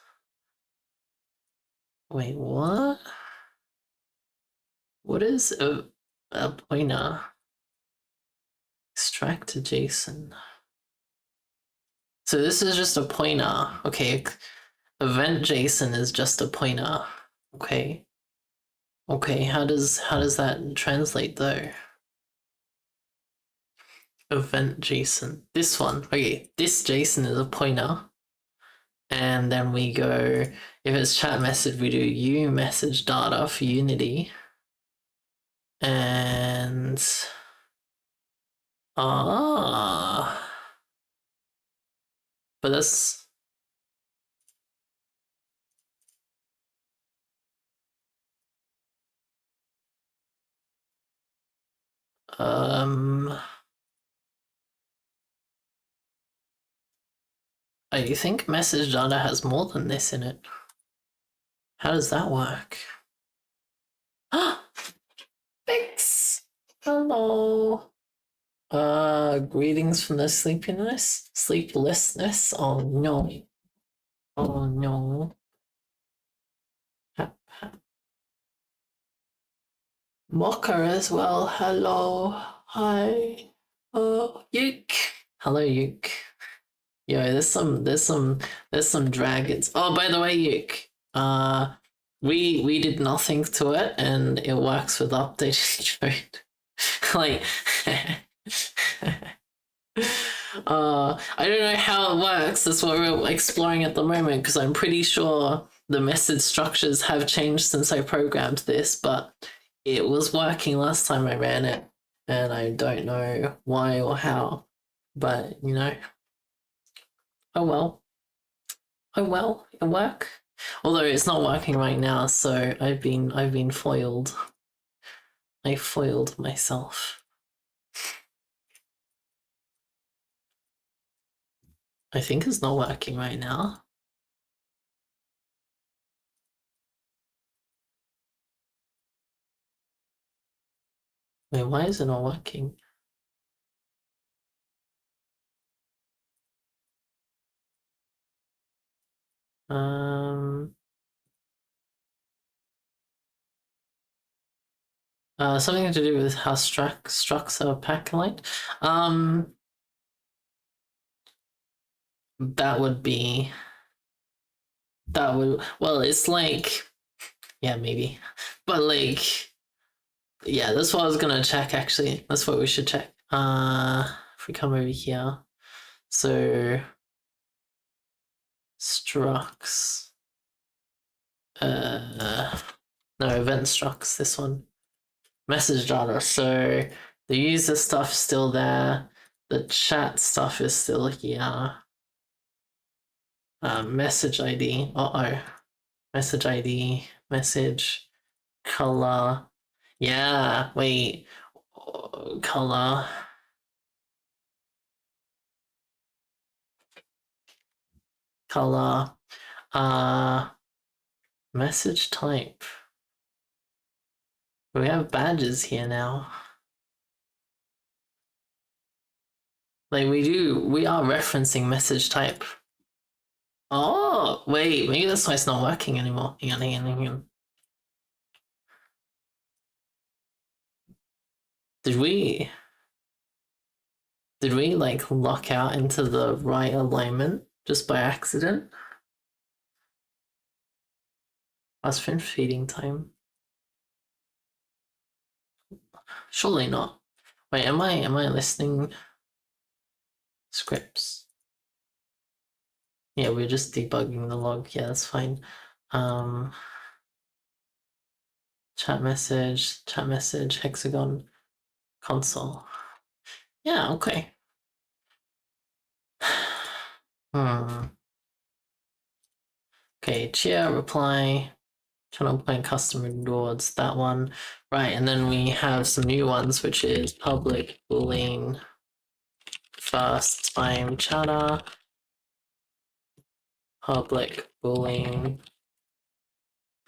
Wait, what? What is a pointer? Extract to JSON. So this is just a pointer. Okay, event JSON is just a pointer. Okay. Okay, how does that translate though? Event JSON. This one. Okay, this JSON is a pointer. And then we go, if it's chat message, we do U message data for Unity. And but that's oh, you think message data has more than this in it? How does that work? Fix. Hello. Greetings from the sleeplessness. Oh no. Oh no. Mocker as well. Hello. Hi. Oh, Yuke. Hello, Yuke. Yo, there's some dragons. Oh, by the way, Yuke. We did nothing to it, and it works with updated code. Like, I don't know how it works. That's what we're exploring at the moment, because I'm pretty sure the message structures have changed since I programmed this, but it was working last time I ran it, and I don't know why or how. But you know, oh well, it work. Although it's not working right now, so I've been foiled. I foiled myself. I think it's not working right now. Wait, why is it not working? Something to do with how structs are packed. That would be. That would. Well, it's like. Yeah, maybe. But like. Yeah, that's what I was gonna check actually. That's what we should check. If we come over here. So. Structs. No, event structs, this one. Message data. So the user stuff's still there. The chat stuff is still here. Message ID. Message ID. Message. Color. Yeah, wait. Color. Color. Message type. We have badges here now. Like we are referencing message type. Oh, wait, maybe that's why it's not working anymore. Hang on. Did we like lock out into the right alignment just by accident? That's fimsh feeding time. Surely not. Wait, am I listening? Scripts. Yeah, we're just debugging the log. Yeah, that's fine. Chat message, hexagon, console. Yeah, okay. Okay, cheer, reply, channel point customer rewards, that one. Right, and then we have some new ones, which is public boolean, first time chatter, public boolean,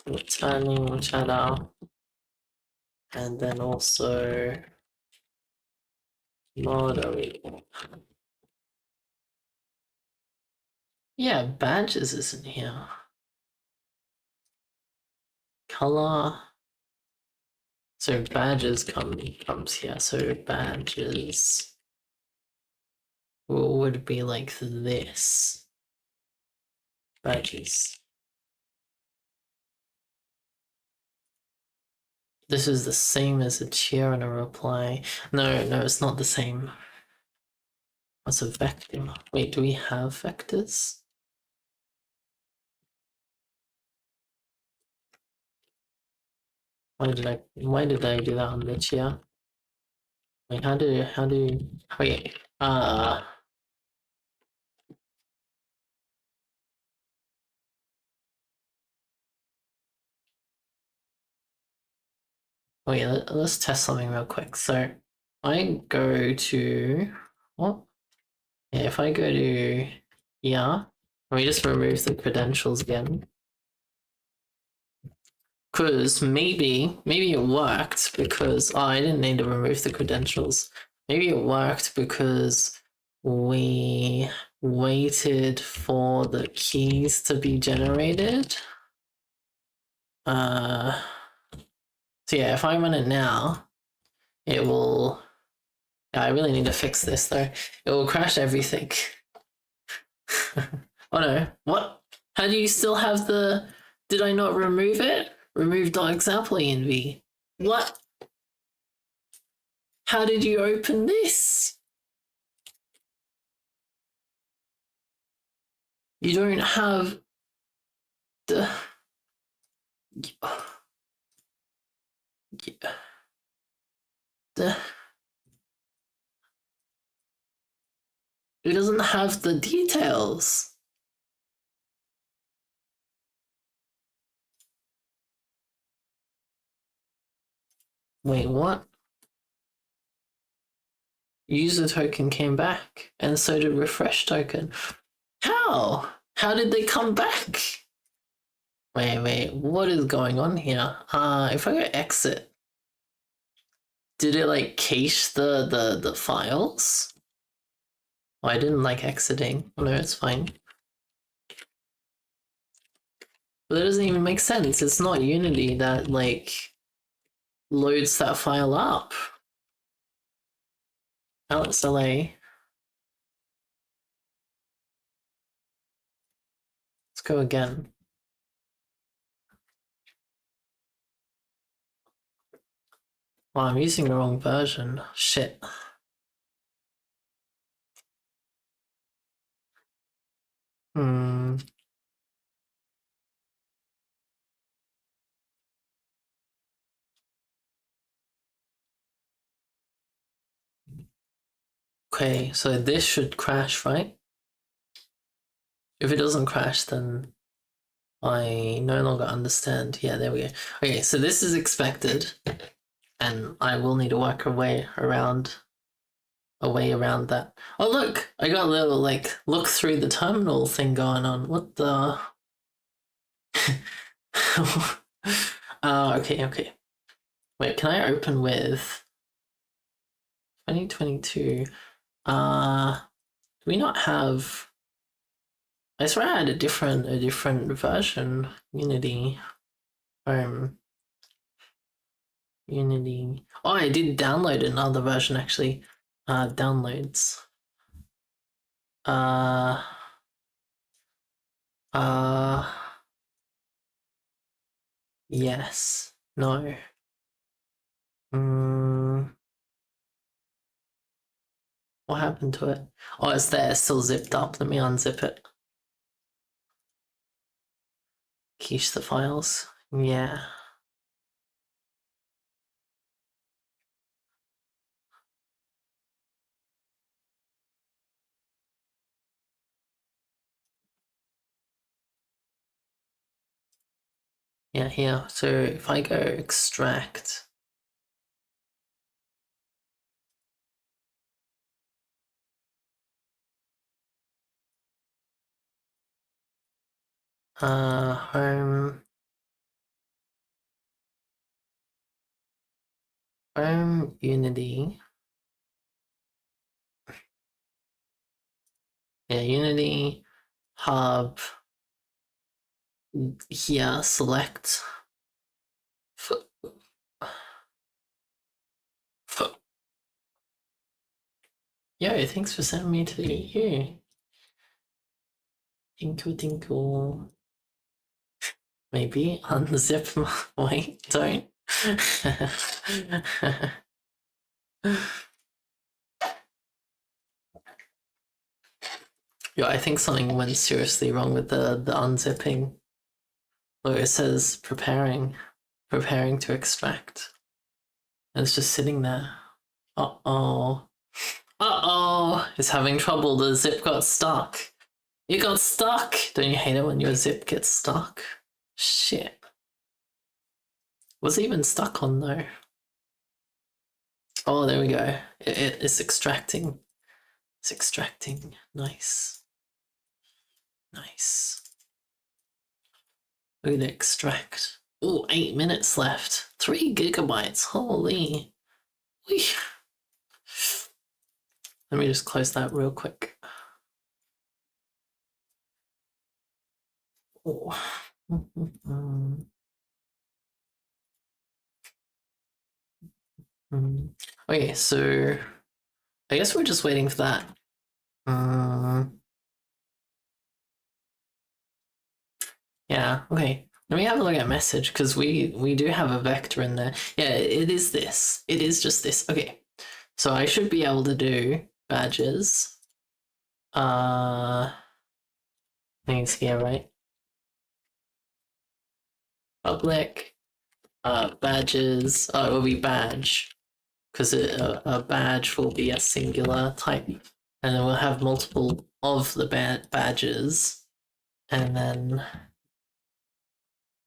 returning chatter, and then also moderator. Yeah, badges isn't here. Color. So badges comes here. So badges would be like this. Badges. This is the same as a cheer and a reply. No, it's not the same. What's a vector? Wait, do we have vectors? Why did I do that on the cheer? Wait, how do wait, wait, let's test something real quick. So I go to what? Yeah, if I go to let me just remove the credentials again. Because maybe it worked because I didn't need to remove the credentials. Maybe it worked because we waited for the keys to be generated. So yeah, if I run it now, it will. I really need to fix this though. It will crash everything. Oh no! What? How do you still have the? Did I not remove it? Remove.example env. What? How did you open this? You don't have the. It doesn't have the details. Wait, what? User token came back, and so did refresh token. How? How did they come back? Wait, what is going on here? If I go exit, did it like cache the files? Oh, I didn't like exiting. Oh, no, it's fine. But that doesn't even make sense. It's not Unity that like loads that file up. Alex LA. Let's go again. Wow, I'm using the wrong version. Shit. Okay, so this should crash, right? If it doesn't crash, then I no longer understand. Yeah, there we go. Okay, so this is expected, and I will need to work a way around that. Oh look, I got a little like look through the terminal thing going on. What the? Okay. Wait, can I open with 2022? Do we not have? I swear I had a different version. Unity. Unity. Oh, I did download another version actually. Downloads. Yes. No. What happened to it? Oh, it's there. It's still zipped up. Let me unzip it. Quiche the files. Yeah. Yeah, here. So if I go extract. Home Unity. Yeah, Unity hub. Here, select. Yo, thanks for sending me to the EU. Tinkle. Maybe unzip my. Wait, don't. Yo, I think something went seriously wrong with the unzipping. Look, it says preparing to extract. And it's just sitting there. Uh-oh. It's having trouble. The zip got stuck. It got stuck. Don't you hate it when your zip gets stuck? Shit. Was it even stuck on though? Oh, there we go. It's extracting. It's extracting. Nice. Look at it extract. Ooh, 8 minutes left. 3 gigabytes. Holy. Whee. Let me just close that real quick. Oh. Okay, so I guess we're just waiting for that. Yeah, okay. Let me have a look at message because we do have a vector in there. Yeah, it is this. It is just this. Okay. So I should be able to do badges. Things here, right? Public. Badges. Oh, it will be badge. Because a badge will be a singular type. And then we'll have multiple of the badges. And then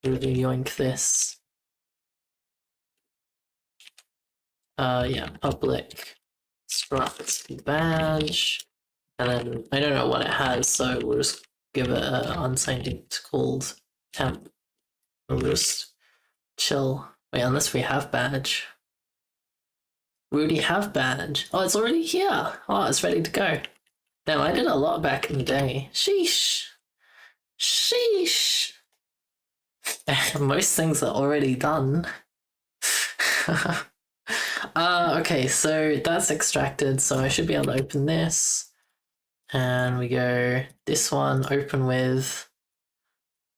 we'll do yoink this. Yeah, public struct badge. And then I don't know what it has, so we'll just give it an unsigned int called temp. We'll just chill. Wait, unless we have badge. We already have badge. Oh, it's already here. Oh, it's ready to go. Now, I did a lot back in the day. Sheesh. Most things are already done. Okay, so that's extracted, so I should be able to open this. And we go this one, open with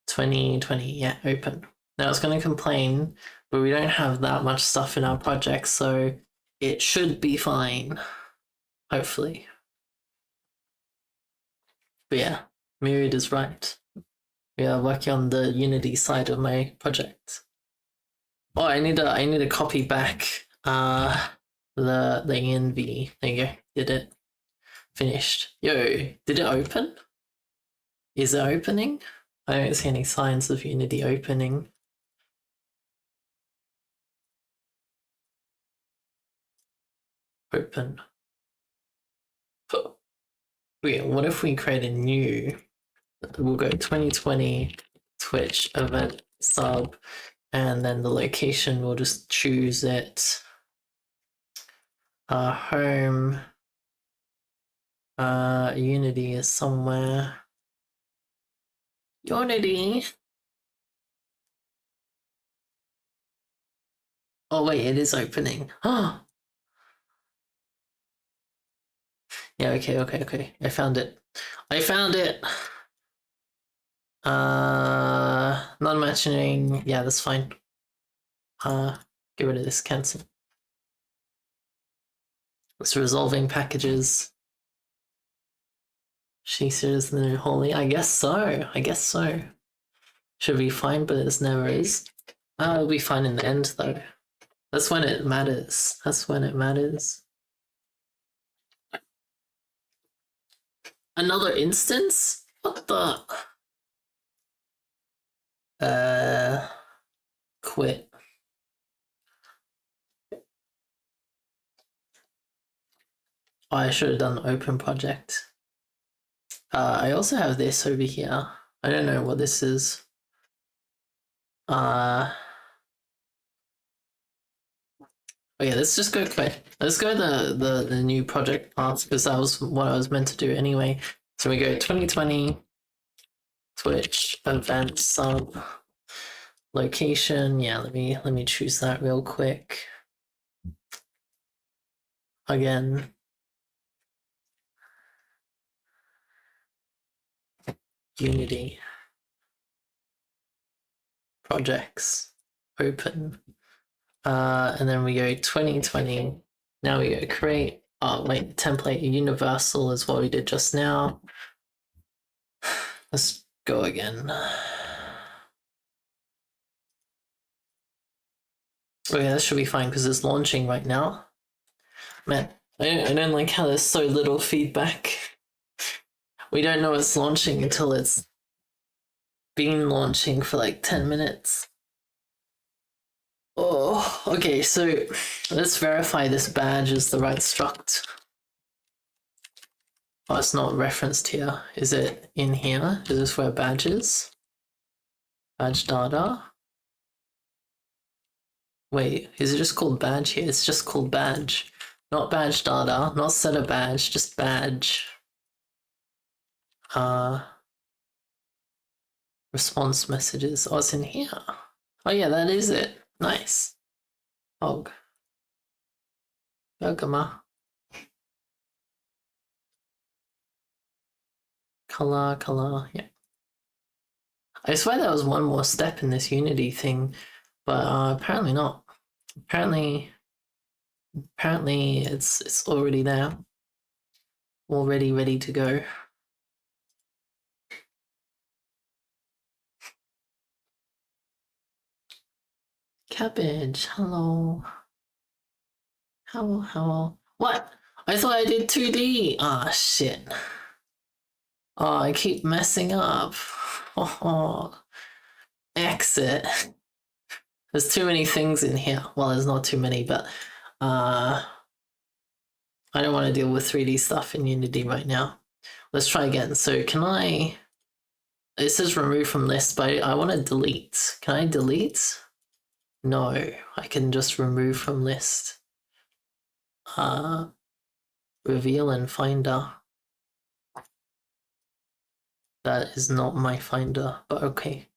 2020, yeah, open. Now it's going to complain, but we don't have that much stuff in our project, so it should be fine, hopefully. But yeah, Myriad is right. We are working on the Unity side of my project. Oh, I need to copy back the env. There you go. Did it. Finished. Yo, did it open? Is it opening? I don't see any signs of Unity opening. Open. Wait, what if we create a new? We'll go 2020 Twitch event sub, and then the location we'll just choose it. Home. Unity is somewhere. Unity. Oh wait, it is opening. Oh. Yeah, okay. I found it. Non-matching. Yeah, that's fine. Get rid of this, cancel. It's resolving packages. She says the new holy. I guess so. Should be fine, but it never is. It'll be fine in the end though. That's when it matters. Another instance? What the? Quit. Oh, I should have done open project. I also have this over here. I don't know what this is. Okay, let's just go quick. Let's go the new project path because that was what I was meant to do anyway. So we go 2020 Twitch event sub location. Yeah, let me choose that real quick. Again. Unity. Projects. Open. And then we go 2020. Now we go create. Oh wait, template universal is what we did just now. Let's go again. Okay, that should be fine because it's launching right now. Man, I don't like how there's so little feedback. We don't know it's launching until it's been launching for like 10 minutes. Oh, okay, so let's verify this badge is the right struct. Oh, it's not referenced here. Is it in here? Is this where badge is? Badge data? Wait, is it just called badge here? It's just called badge. Not badge data, not set a badge, just badge. Response messages. Oh, it's in here. Oh yeah, that is it. Nice. Hog. Bergama. Color, yeah. I swear there was one more step in this Unity thing, but apparently not. Apparently it's already there. Already ready to go. Cabbage, hello. Hello. What? I thought I did 2D. Ah, shit. Oh, I keep messing up. Oh, exit. There's too many things in here. Well, there's not too many, but I don't want to deal with 3D stuff in Unity right now. Let's try again. So can I... It says remove from list, but I want to delete. Can I delete? No, I can just remove from list. Reveal and finder. That is not my finder, but okay.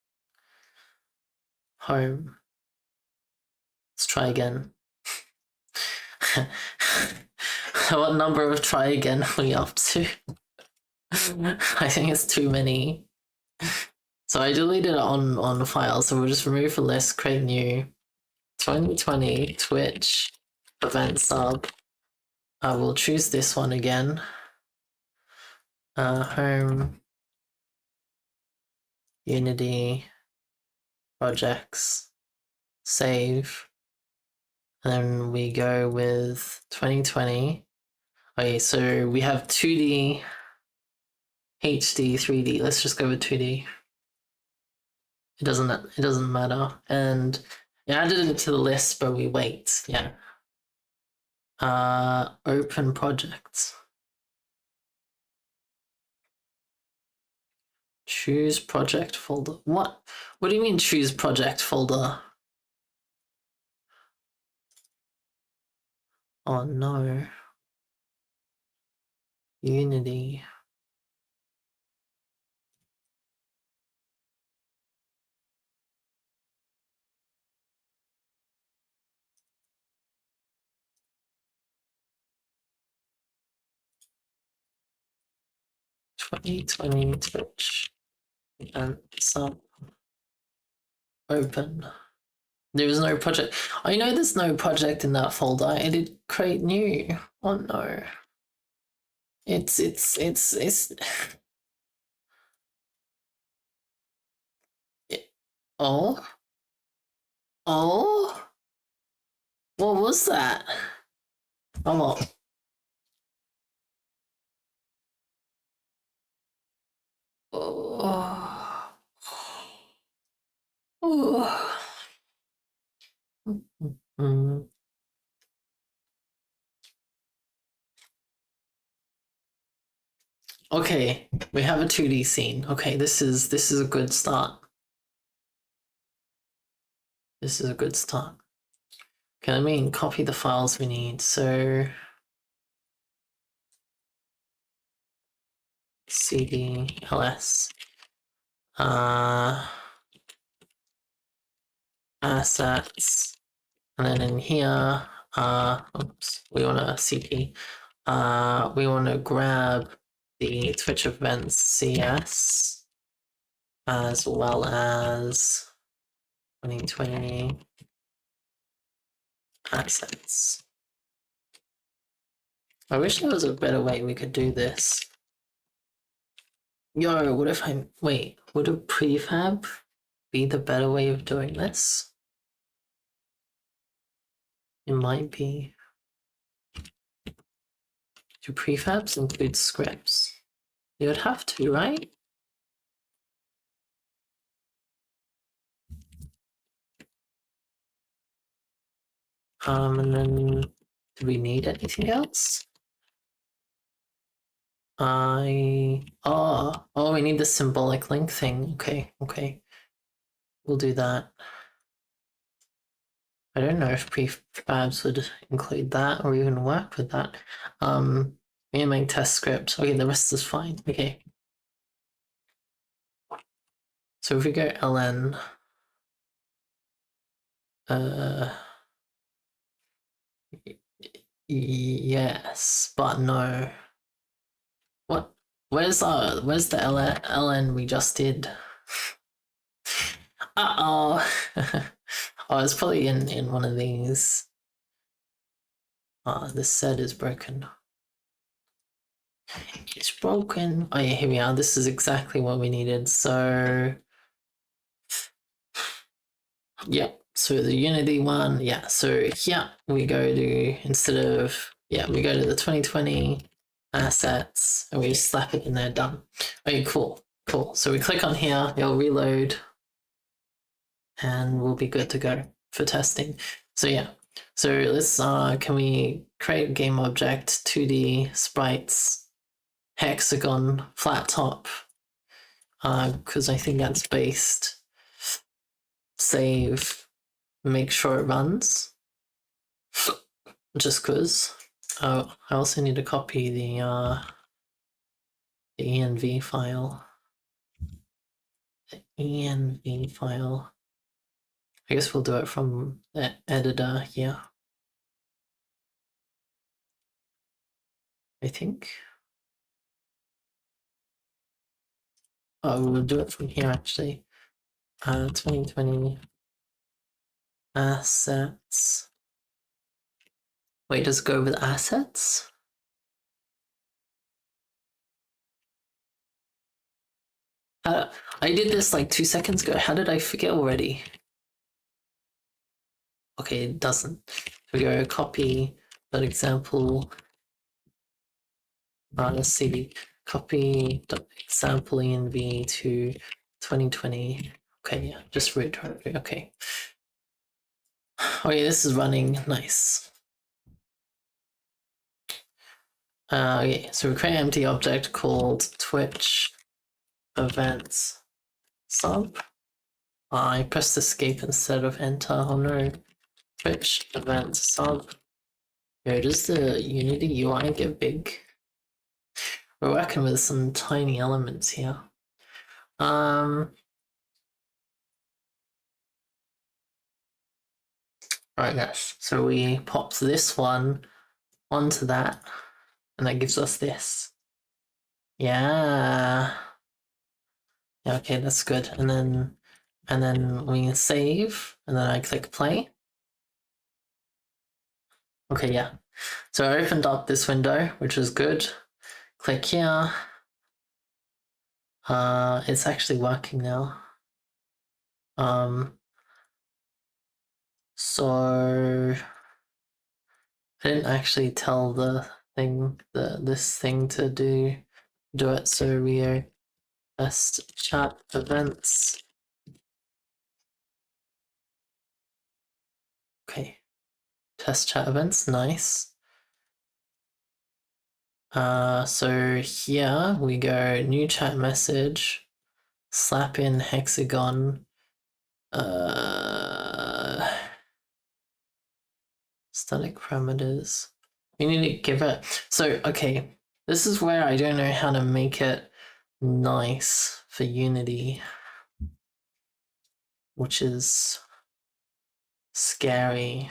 Home. Let's try again. What number of try again are we up to? I think it's too many. So I deleted it on the file, so we'll just remove the list, create new 2020 Twitch event sub. I will choose this one again. Home, Unity, projects, save. And then we go with 2020. Okay, so we have 2D, HD, 3D. Let's just go with 2D. It doesn't matter. And I added it to the list, but we wait. Yeah. Open projects. Choose project folder. What? What do you mean choose project folder? Oh no. Unity. (2020) Twitch and sub open. There is no project. I know there's no project in that folder. I did create new. Oh no. It's oh. Oh? What was that? I'm up. Oh. Oh. Mm. Okay, we have a 2D scene. Okay, this is a good start. This is a good start. Okay, let me copy the files we need. So cd ls assets, and then in here, oops, we want to cp. We want to grab the Twitch events CS as well as 2020 assets. I wish there was a better way we could do this. Yo, what if wait, would a prefab be the better way of doing this? It might be. Do prefabs include scripts? You would have to, right? And then do we need anything else? We need the symbolic link thing. Okay. We'll do that. I don't know if prefabs would include that or even work with that. We can make test script. Okay, the rest is fine. Okay. So if we go ln, yes, but no. What? Where's the ln we just did? Oh, it's probably in one of these. This set is broken. It's broken. Oh yeah, here we are. This is exactly what we needed. So, yeah. So the Unity one, yeah. So here we go to, we go to the 2020 assets and we just slap it in there, done. Okay, cool. So we click on here, it'll reload and we'll be good to go for testing. So yeah, so let's, can we create a game object, 2D sprites, hexagon, flat top, because I think that's based. Save, make sure it runs, just because. Oh, I also need to copy the env file. The env file. I guess we'll do it from the editor here. I think. Oh, we'll do it from here actually. 2020 assets. Wait, does it go with assets? I did this like 2 seconds ago. How did I forget already? Okay, it doesn't. We go copy that example. Let's see. Copy example env to 2020. Okay, yeah, just root directory. Okay. Okay, this is running. Nice. Okay, so we create an empty object called Twitch events sub. I pressed escape instead of enter. Oh no. Twitch events sub. Yo, does the Unity UI get big? We're working with some tiny elements here. Right, guys. So we pop this one onto that, and that gives us this. Yeah. Yeah, okay, that's good. And then we save, and then I click play. Okay, yeah. So I opened up this window, which is good. Click here. It's actually working now. So I didn't actually tell the thing, this thing to do it. So we are test chat events. Okay, test chat events, nice. So here we go new chat message, slap in hexagon, static parameters. We need to give it. So okay, this is where I don't know how to make it nice for Unity, which is scary.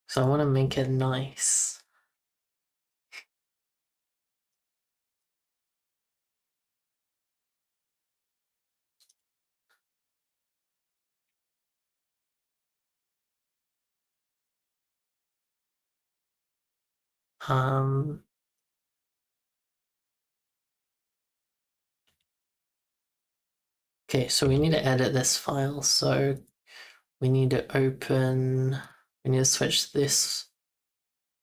So I want to make it nice. Okay, so we need to edit this file. So we need to we need to switch this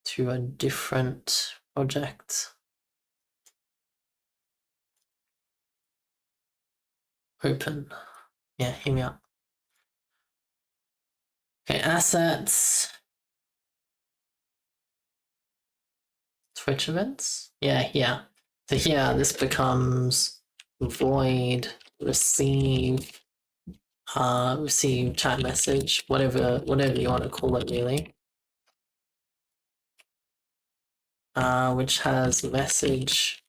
to a different project. Open. Yeah, hear me out. Okay, assets. Twitch events? Yeah, here. So here, this becomes void receive receive chat message, whatever you want to call it really. Which has message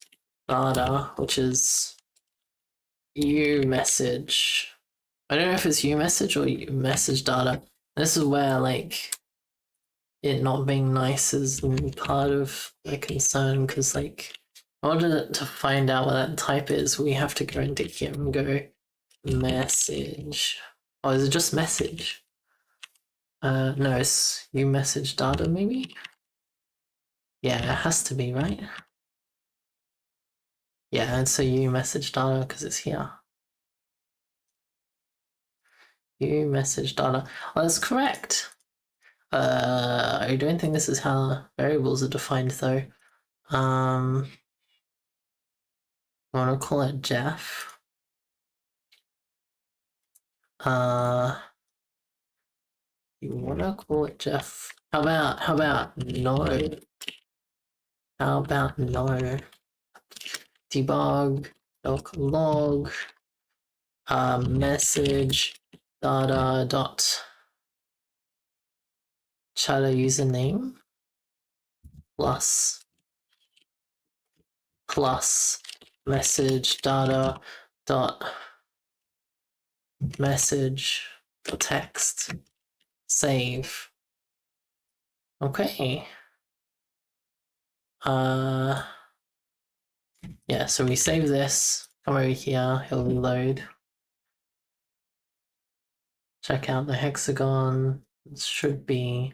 data, which is message. I don't know if it's message or message data. This is where like it not being nice is part of the concern, because like in order to find out what that type is, we have to go into here and go message. Oh, is it just message? No, it's message data maybe? Yeah, it has to be, right? Yeah, and so message data because it's here. Message data. Oh, that's correct. I don't think this is how variables are defined though. I want to call it Jeff. You want to call it Jeff? How about no? How about no? Debug log message data dot chatter username plus message data dot message text save. Okay. Yeah, so we save this, come over here, he'll reload. Check out the hexagon. It should be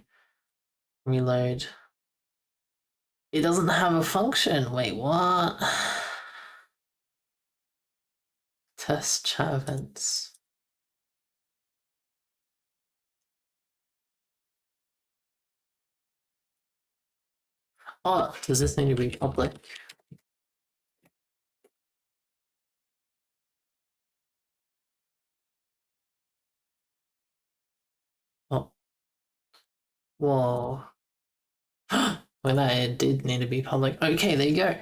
reload. It doesn't have a function. Wait, what? Test chat events. Oh, does this need to be public? Oh. Whoa. Well, that it did need to be public. Okay, there you go.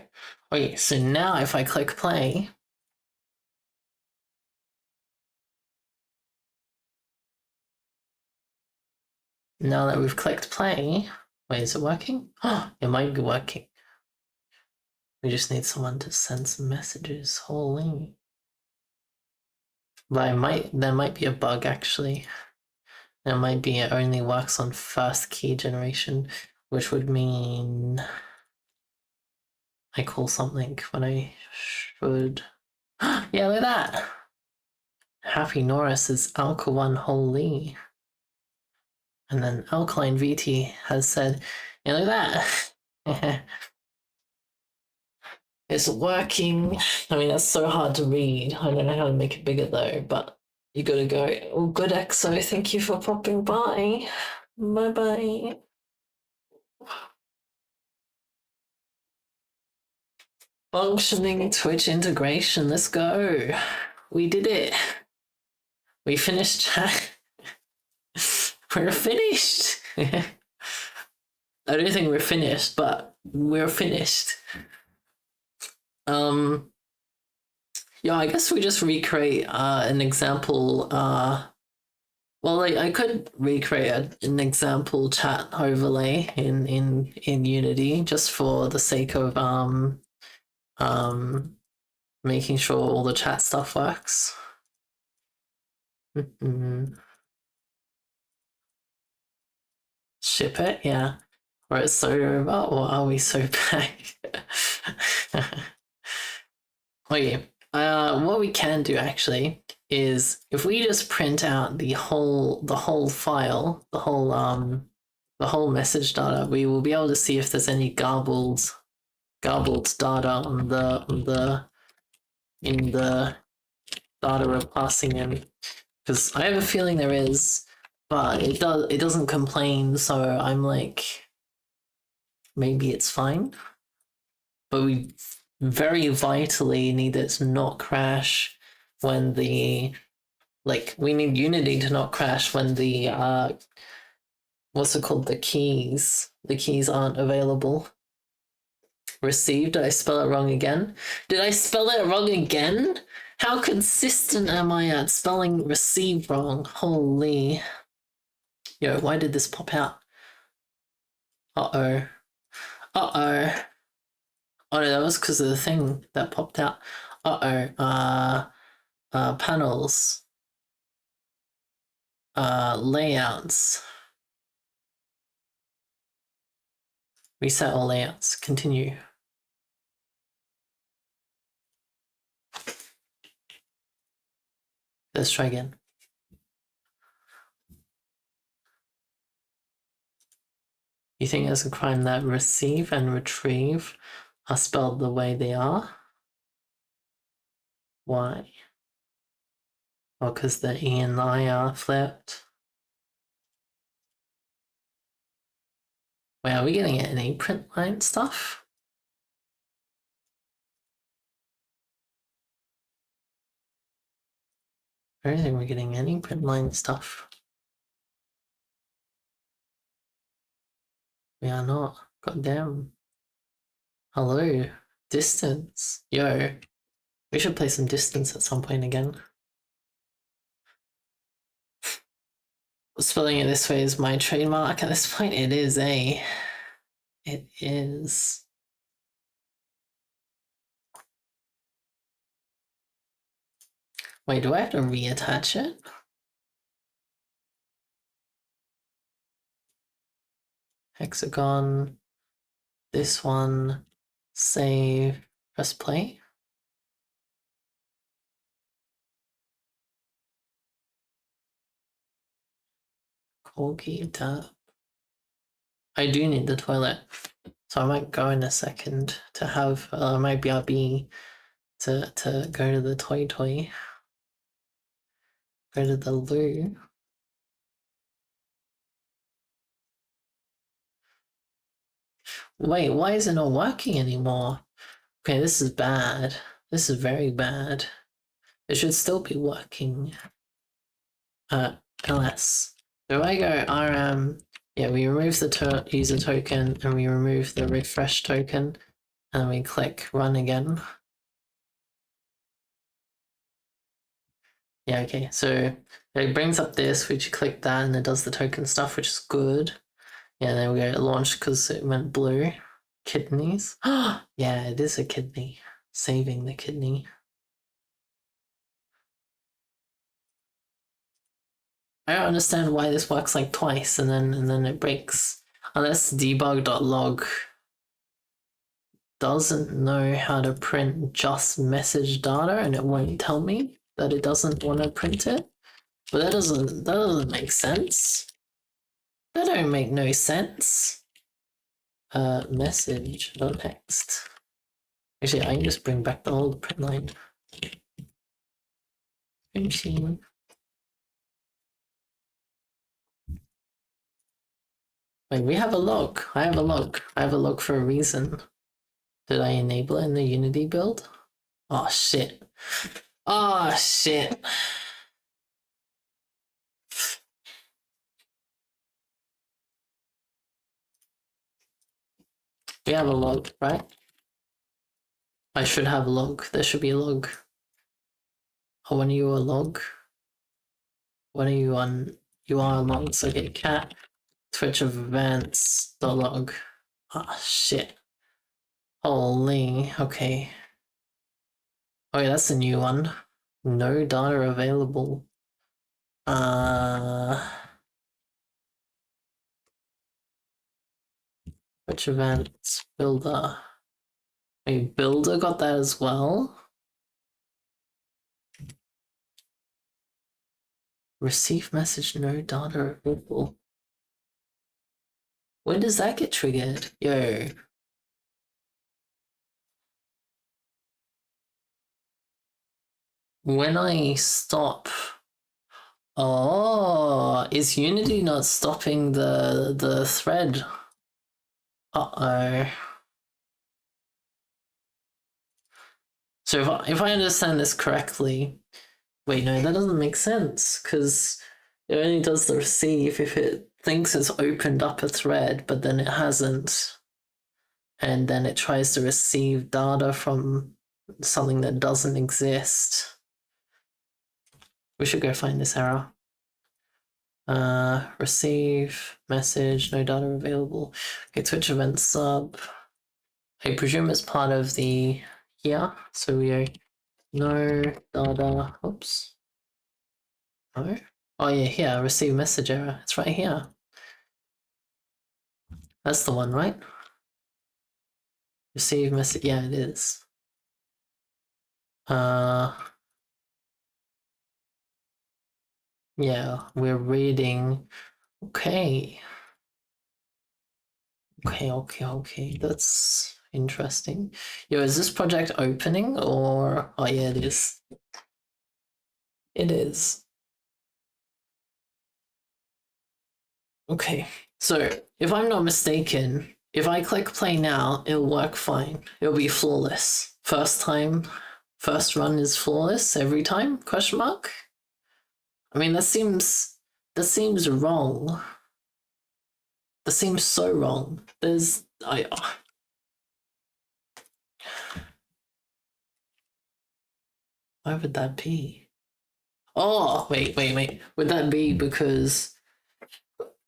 Okay, so now if I click play, now that we've clicked play, wait, is it working? It might be working. We just need someone to send some messages. Holy. But there might be a bug actually. There might be it only works on first key generation, which would mean I call something when I should. Yeah, look at that. Happy Norris is Alka1 holy. And then Owlkaline VT has said, yeah, look at that. It's working. I mean, that's so hard to read. I don't know how to make it bigger though, but you gotta go. Oh, good EXO. Thank you for popping by. Bye bye. Functioning Twitch integration. Let's go. We did it. We finished chat. We're finished. I don't think we're finished, but we're finished. Yeah, I guess we just recreate an example. Well, I could recreate an example chat overlay in Unity just for the sake of making sure all the chat stuff works. Ship it, yeah. Or it's so robot, or are we so bad? Okay. What we can do actually is if we just print out the whole file, the whole message data, we will be able to see if there's any garbled data in the data we're passing in. Because I have a feeling there is, but it doesn't complain, so I'm like, maybe it's fine. But we very vitally need it to not crash when we need Unity to not crash when the what's it called, the keys aren't available. Received, did I spell it wrong again? Did I spell it wrong again? How consistent am I at spelling receive wrong? Holy. Yo, why did this pop out? Uh-oh. Uh-oh. Oh no, that was because of the thing that popped out. Panels. Layouts. Reset all layouts. Continue. Let's try again. You think it's a crime that receive and retrieve are spelled the way they are? Why? Well, because the E and the I are flipped. Wait, are we getting any print line stuff? I don't think we're getting any print line stuff. We are not. Goddamn. Hello. Distance. Yo. We should play some distance at some point again. Spelling it this way is my trademark at this point. It is, eh? It is. Wait, do I have to reattach it? Hexagon. this one, save, press play. Corgi tap. I do need the toilet, so I might go in a second to have my BRB to go to the toy, go to the loo. Wait, why is it not working anymore? Okay, this is bad. This is very bad. It should still be working. LS. So if I go RM, yeah, we remove the user token and we remove the refresh token and we click run again. Yeah, okay, so it brings up this, which you click that and it does the token stuff, which is good. Yeah, there we go, it launched because it went blue. Kidneys. Yeah, it is a kidney. Saving the kidney. I don't understand why this works like twice and then it breaks. Unless debug.log doesn't know how to print just message data and it won't tell me that it doesn't want to print it. But that doesn't make sense. That don't make no sense. Message text. Actually, I can just bring back the old print line. Machine. Wait, we have a log. I have a log. I have a log for a reason. Did I enable it in the Unity build? Oh shit. Oh shit. We have a log, right? I should have a log. There should be a log. Oh, when are you a log? When are you on? You are a log. So get cat Twitch events the log. Ah, shit. Holy. Okay. Oh, yeah, that's a new one. No data available. Twitch events builder. Wait, builder got that as well. Receive message, no data available. When does that get triggered? Yo. When I stop. Oh, is Unity not stopping the thread? Uh-oh. So if I understand this correctly, wait, no, that doesn't make sense, because it only does the receive if it thinks it's opened up a thread, but then it hasn't. And then it tries to receive data from something that doesn't exist. We should go find this error. Receive message, no data available. Okay, Twitch event sub. I presume it's part of the here. So we are no data. Oops. No. Oh yeah, here. Receive message error. It's right here. That's the one, right? Receive message. Yeah, it is. Yeah, we're reading. Okay. Okay. That's interesting. Yo, is this project opening or... Oh yeah, it is. It is. Okay, so if I'm not mistaken, if I click play now, it'll work fine. It'll be flawless. First run is flawless every time, question mark? I mean, that seems wrong. That seems so wrong. Why would that be? Oh, wait. Would that be because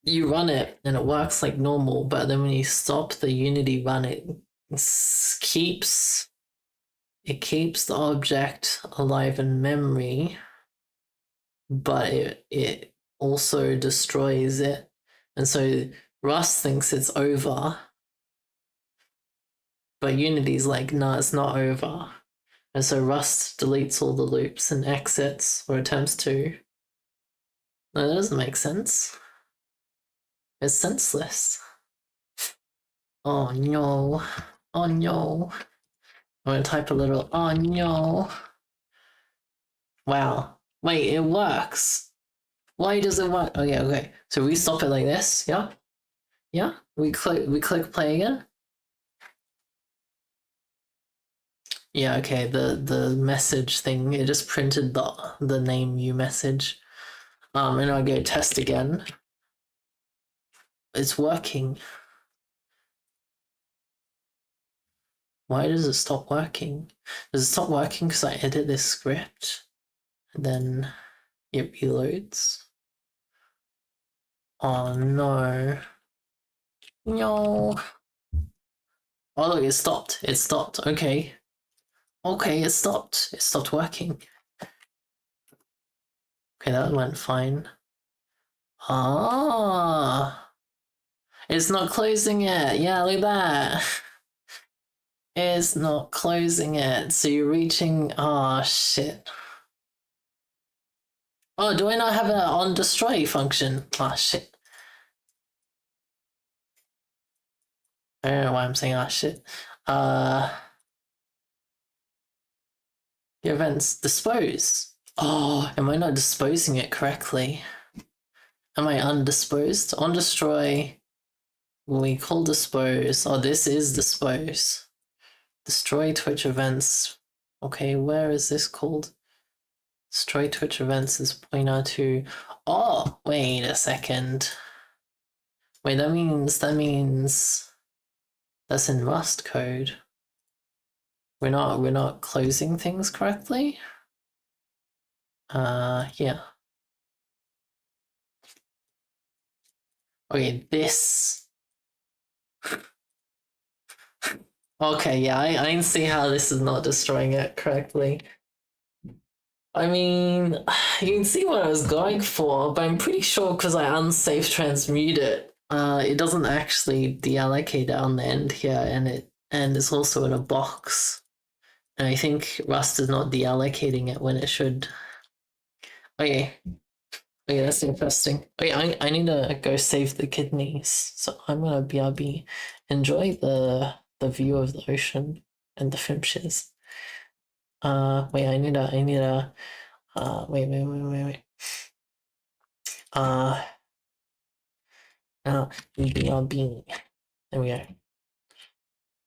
you run it and it works like normal, but then when you stop the Unity run, it keeps the object alive in memory, but it also destroys it. And so Rust thinks it's over, But Unity's like, nah, it's not over. And so Rust deletes all the loops and exits, or attempts to. No, that doesn't make sense. It's senseless. Oh no. Oh no. I'm gonna type a little, oh no. Wow. Wait, it works. Why does it work? Okay, okay. So we stop it like this, yeah? Yeah? We click play again? Yeah, okay, the message thing, it just printed the name you message. And I go test again. It's working. Why does it stop working? Does it stop working because I edit this script? And then it reloads? Oh no. No. Oh look, it stopped. It stopped. Okay. Okay, it stopped. It stopped working. Okay, that went fine. Ah. It's not closing it. Yeah, look at that. It's not closing it. So you're reaching. Oh shit. Oh, do I not have an on destroy function? Oh shit. I don't know why I'm saying oh shit. The events dispose. Oh, am I not disposing it correctly? Am I undisposed? On destroy. We call dispose. Oh, this is dispose. Destroy Twitch events. Okay, where is this called? Destroy Twitch events is pointer to. Oh, wait a second. Wait, that means that's in Rust code. We're not closing things correctly. Yeah. Okay, this. Okay, yeah, I can see how this is not destroying it correctly. I mean, you can see what I was going for, but I'm pretty sure because I unsafe transmute it, it doesn't actually deallocate it on the end here, and it's also in a box. And I think Rust is not deallocating it when it should. Okay. Okay, that's interesting. Okay, I need to go save the kidneys. So I'm gonna BRB. Enjoy the view of the ocean and the fimshes. Wait, I need a wait. Uh BRB. There we go.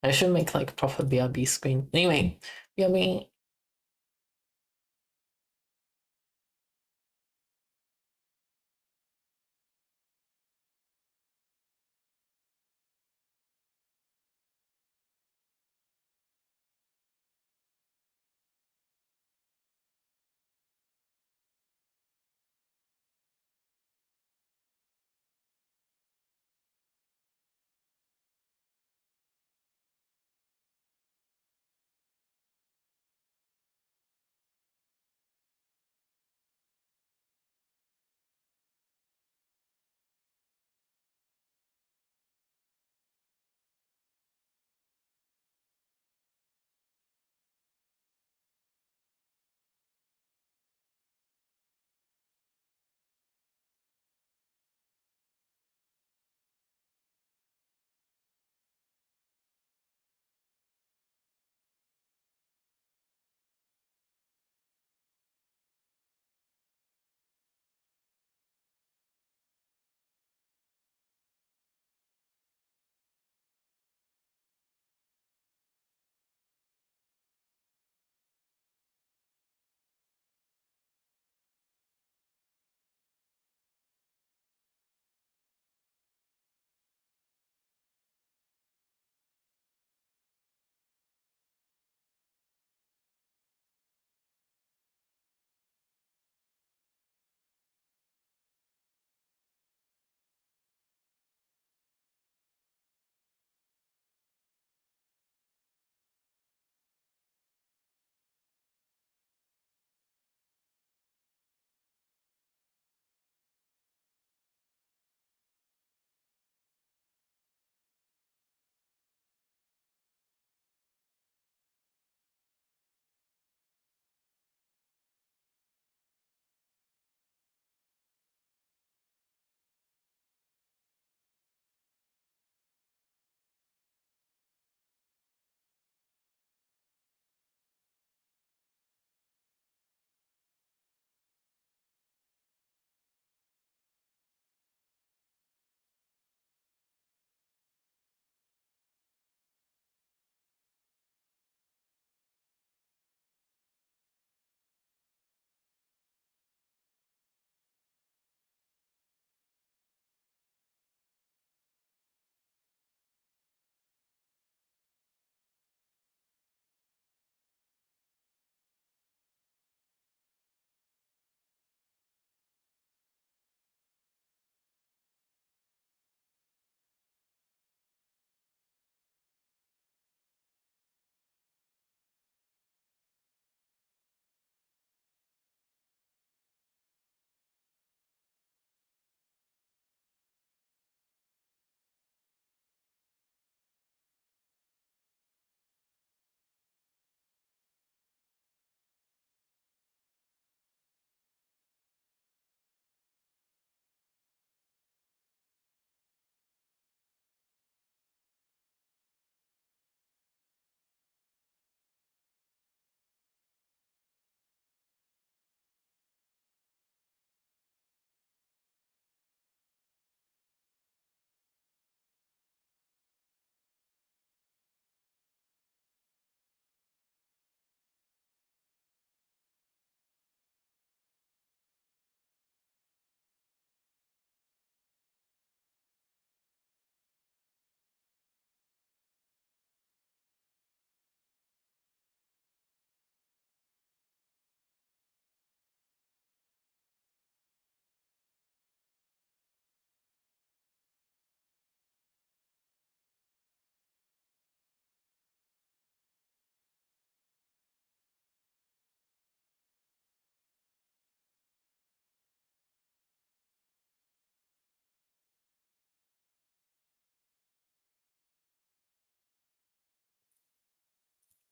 I should make like proper BRB screen. Anyway, BRB.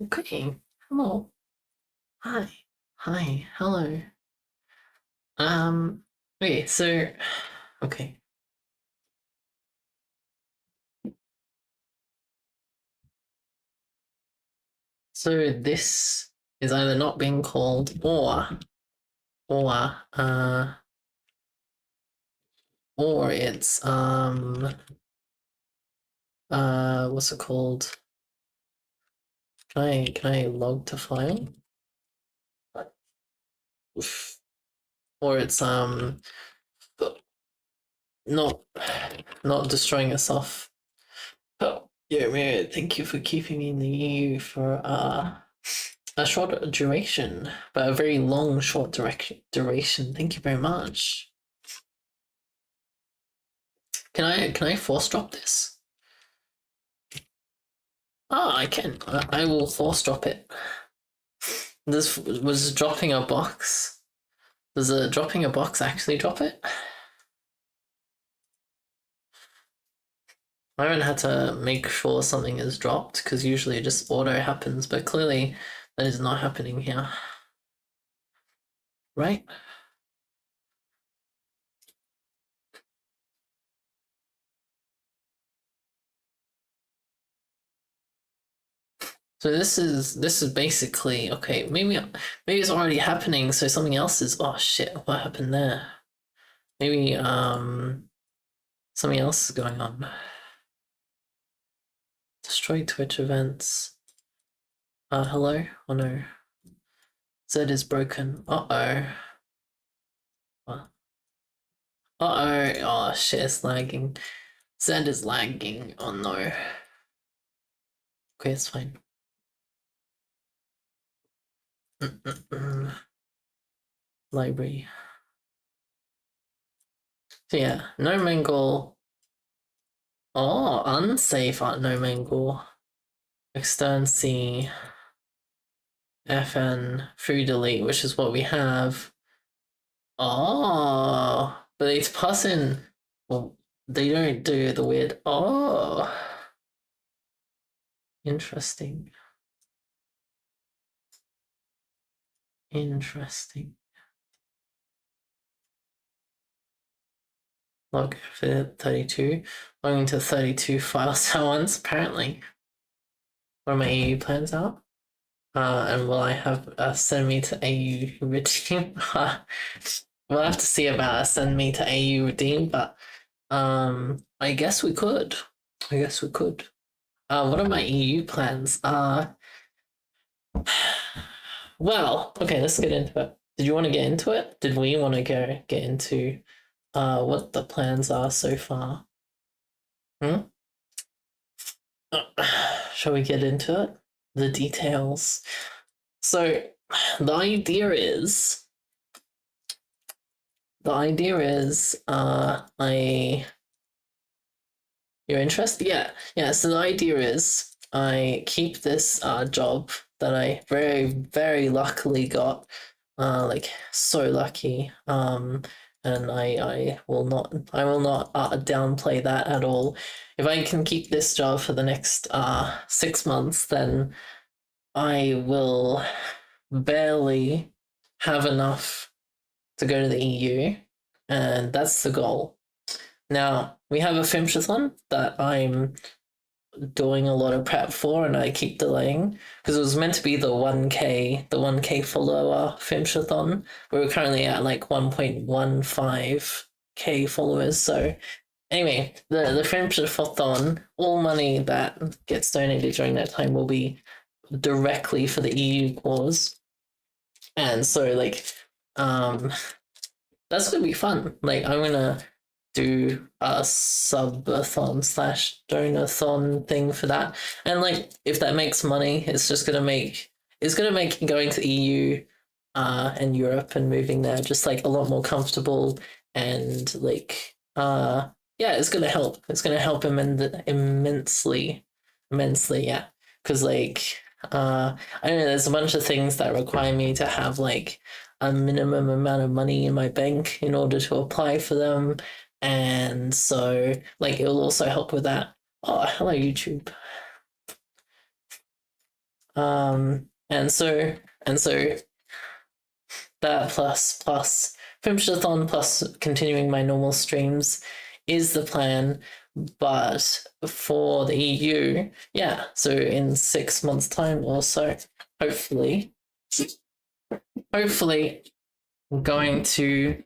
Okay. Hello. Hi. Hi. Hello. Okay, so okay. So this is either not being called or uh or it's what's it called? Can I log to file? Oof. Or it's not not destroying itself. Oh yeah, thank you for keeping me in the EU for a short duration, but a very long short duration. Thank you very much. Can I force drop this? Oh, I can. I will force drop it. This was dropping a box. Does dropping a box actually drop it? I haven't had to make sure something is dropped because usually it just auto happens, but clearly that is not happening here. Right? So this is basically okay. Maybe it's already happening. So something else is. Oh shit! What happened there? Maybe something else is going on. Destroy Twitch events. Hello? Oh no. Z is broken. Uh oh. Uh oh. Oh shit! It's lagging. Z is lagging. Oh no. Okay, it's fine. Library. So yeah, no mangle. Oh, unsafe no mangle. Extern C. FN free delete, which is what we have. Oh, but it's passing. Well, they don't do the weird. Oh, interesting. Interesting. Log for 32. Logging to 32 files at once, apparently. What are my AU plans out? And will I have send me to AU redeem? We'll have to see about send me to AU redeem, but I guess we could. I guess we could. What are my EU plans? Well, okay, let's get into it. Did you want to get into it? Did we want to get into what the plans are so far? Hmm? Shall we get into it? The details. So the idea is I you're interested? Yeah. So the idea is I keep this job that I very, very luckily got. Like so lucky. And I will not downplay that at all. If I can keep this job for the next 6 months, then I will barely have enough to go to the EU, and that's the goal. Now, we have a fimshathon that I'm doing a lot of prep for, and I keep delaying because it was meant to be the 1K follower fimshathon. We're currently at like 1.15K followers. So anyway, the fimshathon, all money that gets donated during that time will be directly for the EU cause, and so like that's gonna be fun. Like I'm gonna do a subathon slash donathon thing for that. And like if that makes money, it's gonna make going to the EU and Europe and moving there just like a lot more comfortable, and like yeah, it's gonna help. It's gonna help immensely. Immensely, yeah. Cause like I don't know, there's a bunch of things that require me to have like a minimum amount of money in my bank in order to apply for them. And so, like, it will also help with that. Oh, hello, YouTube. And so that plus Fimshathon plus continuing my normal streams is the plan. But for the EU, yeah, so in 6 months' time or so, hopefully I'm going to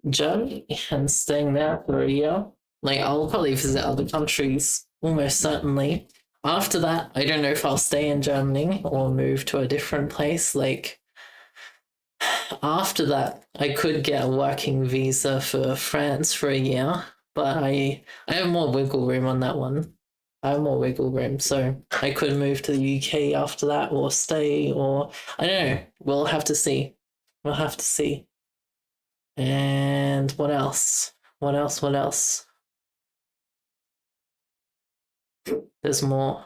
Germany and staying there for a year. Like, I'll probably visit other countries, almost certainly. After that, I don't know if I'll stay in Germany or move to a different place. Like, after that, I could get a working visa for France for a year, but I have more wiggle room on that one. I have more wiggle room, so I could move to the UK after that, or stay, or I don't know. We'll have to see. We'll have to see. And what else? What else? There's more.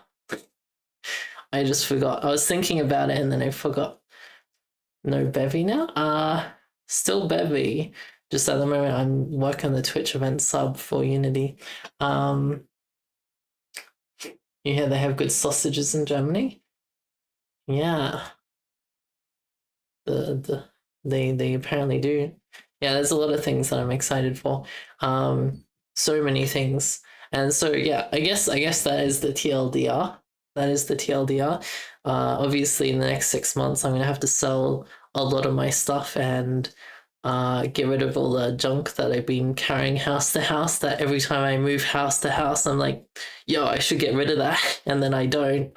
I just forgot. I was thinking about it and then I forgot. No Bevy now? Still Bevy. Just at the moment I'm working the Twitch event sub for Unity. You hear they have good sausages in Germany? Yeah. They apparently do. Yeah, there's a lot of things that I'm excited for. So many things. And so yeah, I guess that is the TLDR. That is the TLDR. Obviously in the next 6 months I'm gonna have to sell a lot of my stuff and get rid of all the junk that I've been carrying house to house, that every time I move house to house I'm like, yo, I should get rid of that, and then I don't.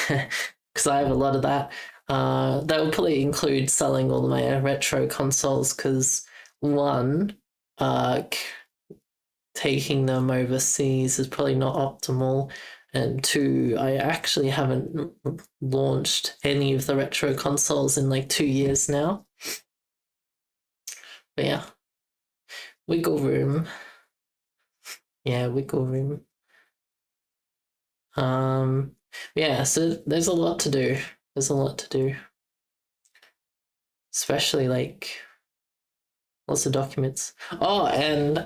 Because I have a lot of that. That would probably include selling all my retro consoles, because one, taking them overseas is probably not optimal, and two, I actually haven't launched any of the retro consoles in like 2 years now. But yeah, wiggle room. Yeah, wiggle room. Yeah, so there's a lot to do. There's a lot to do. Especially like lots of documents. Oh, and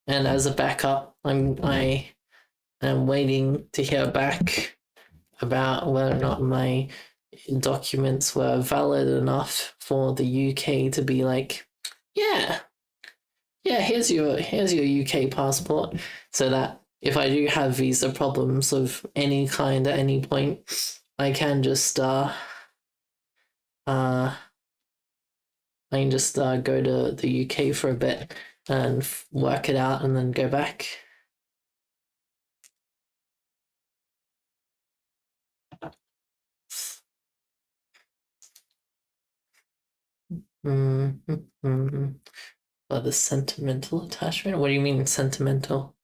as a backup, I am waiting to hear back about whether or not my documents were valid enough for the UK to be like, yeah, here's your UK passport, so that if I do have visa problems of any kind at any point, I can just go to the UK for a bit and work it out and then go back. But the sentimental attachment? What do you mean sentimental?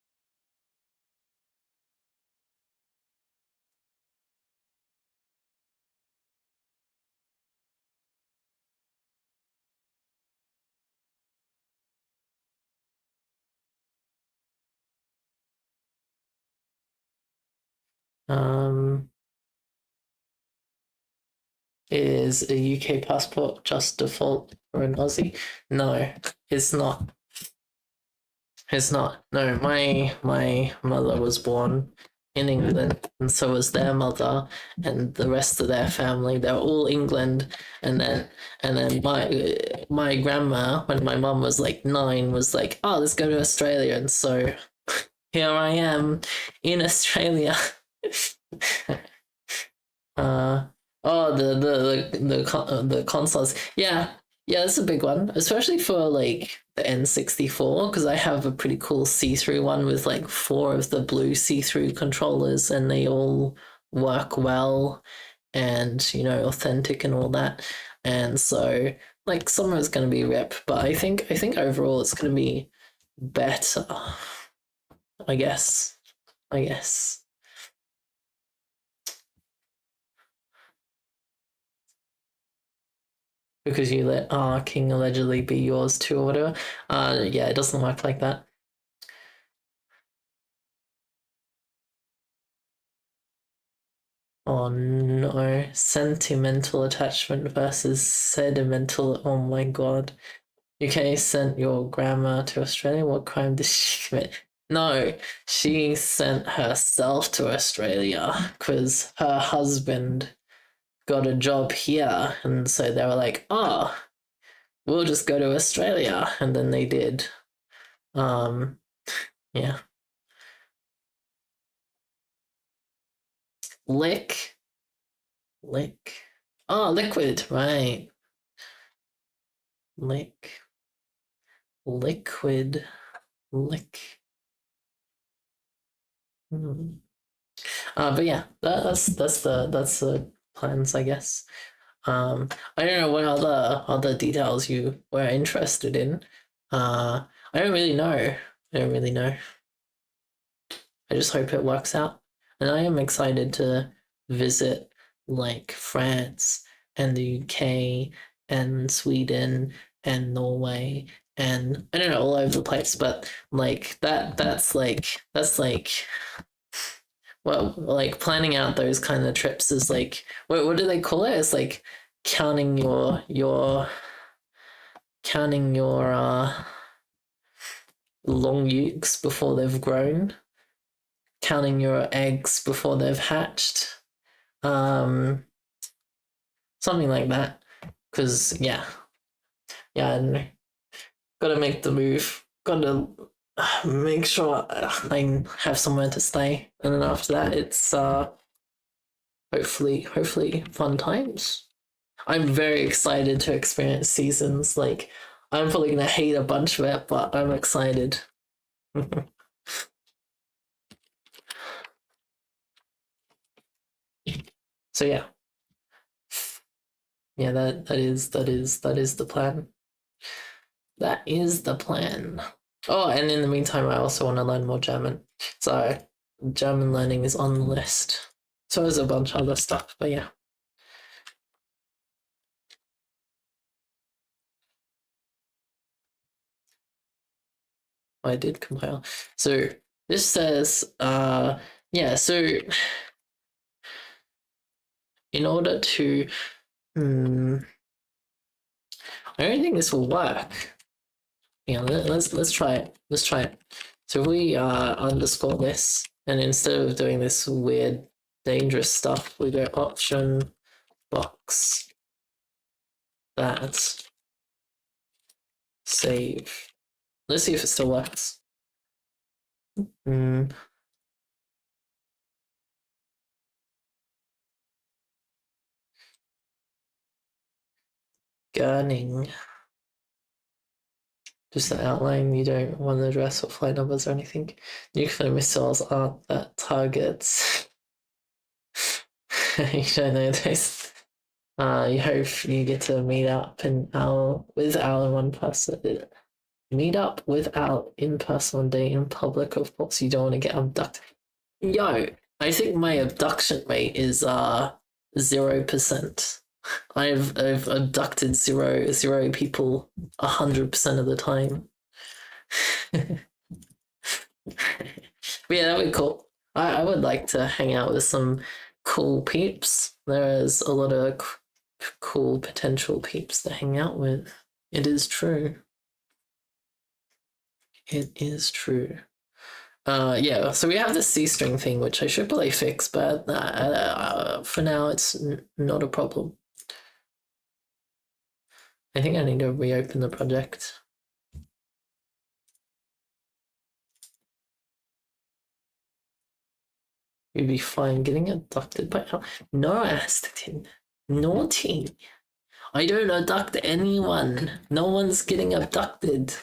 Is a UK passport just default for an Aussie? No, it's not. It's not. No, my mother was born in England, and so was their mother, and the rest of their family. They're all England, and then my grandma, when my mum was like 9, was like, "Oh, let's go to Australia," and so here I am in Australia. The consoles. Yeah, that's a big one, especially for like the N64, because I have a pretty cool see-through one with like 4 of the blue see-through controllers, and they all work well and authentic and all that. And so like summer is going to be rip, but I think overall it's going to be better. I guess. Because you let King allegedly be yours too or whatever. Yeah, it doesn't work like that. Oh no, sentimental attachment versus sedimental. Oh my god. UK sent your grandma to Australia. What crime did she commit? No, she sent herself to Australia because her husband got a job here, and so they were like, "Oh, we'll just go to Australia," and then they did. Yeah. Lick. Oh, liquid, right. Liquid. Hmm. But yeah, that's the plans, I guess. I don't know what other details you were interested in. I don't really know. I don't really know. I just hope it works out. And I am excited to visit like France and the UK and Sweden and Norway and I don't know, all over the place, but like that's like well, like planning out those kind of trips is like what do they call it? It's like counting your long ukes before they've grown, counting your eggs before they've hatched, um, something like that. Because yeah, I don't know. Gotta make the move. Gotta make sure I have somewhere to stay, and then after that, it's hopefully fun times. I'm very excited to experience seasons. Like I'm probably gonna hate a bunch of it, but I'm excited. So yeah, that is the plan. That is the plan. Oh, and in the meantime, I also want to learn more German. So German learning is on the list. So there's a bunch of other stuff, but yeah. I did compile. So this says, yeah, so in order to, I don't think this will work. Yeah, let's try it. Let's try it. So if we underscore this, and instead of doing this weird, dangerous stuff, we go option box that save. Let's see if it still works. Gurning. Just the outline, you don't want to address or flight numbers or anything. Nuclear missiles aren't that targets. You don't know this. You hope you get to meet up with Al in one person. Meet up with Al in person one day in public, of course. You don't want to get abducted. Yo, I think my abduction rate is 0%. I've abducted zero people 100% of the time. But yeah, that would be cool. I would like to hang out with some cool peeps. There is a lot of cool potential peeps to hang out with. It is true. It is true. Yeah, so we have the C string thing, which I should probably fix, but for now it's not a problem. I think I need to reopen the project. You'd be fine getting abducted by Al. No, Astatin. Naughty. I don't abduct anyone. No one's getting abducted.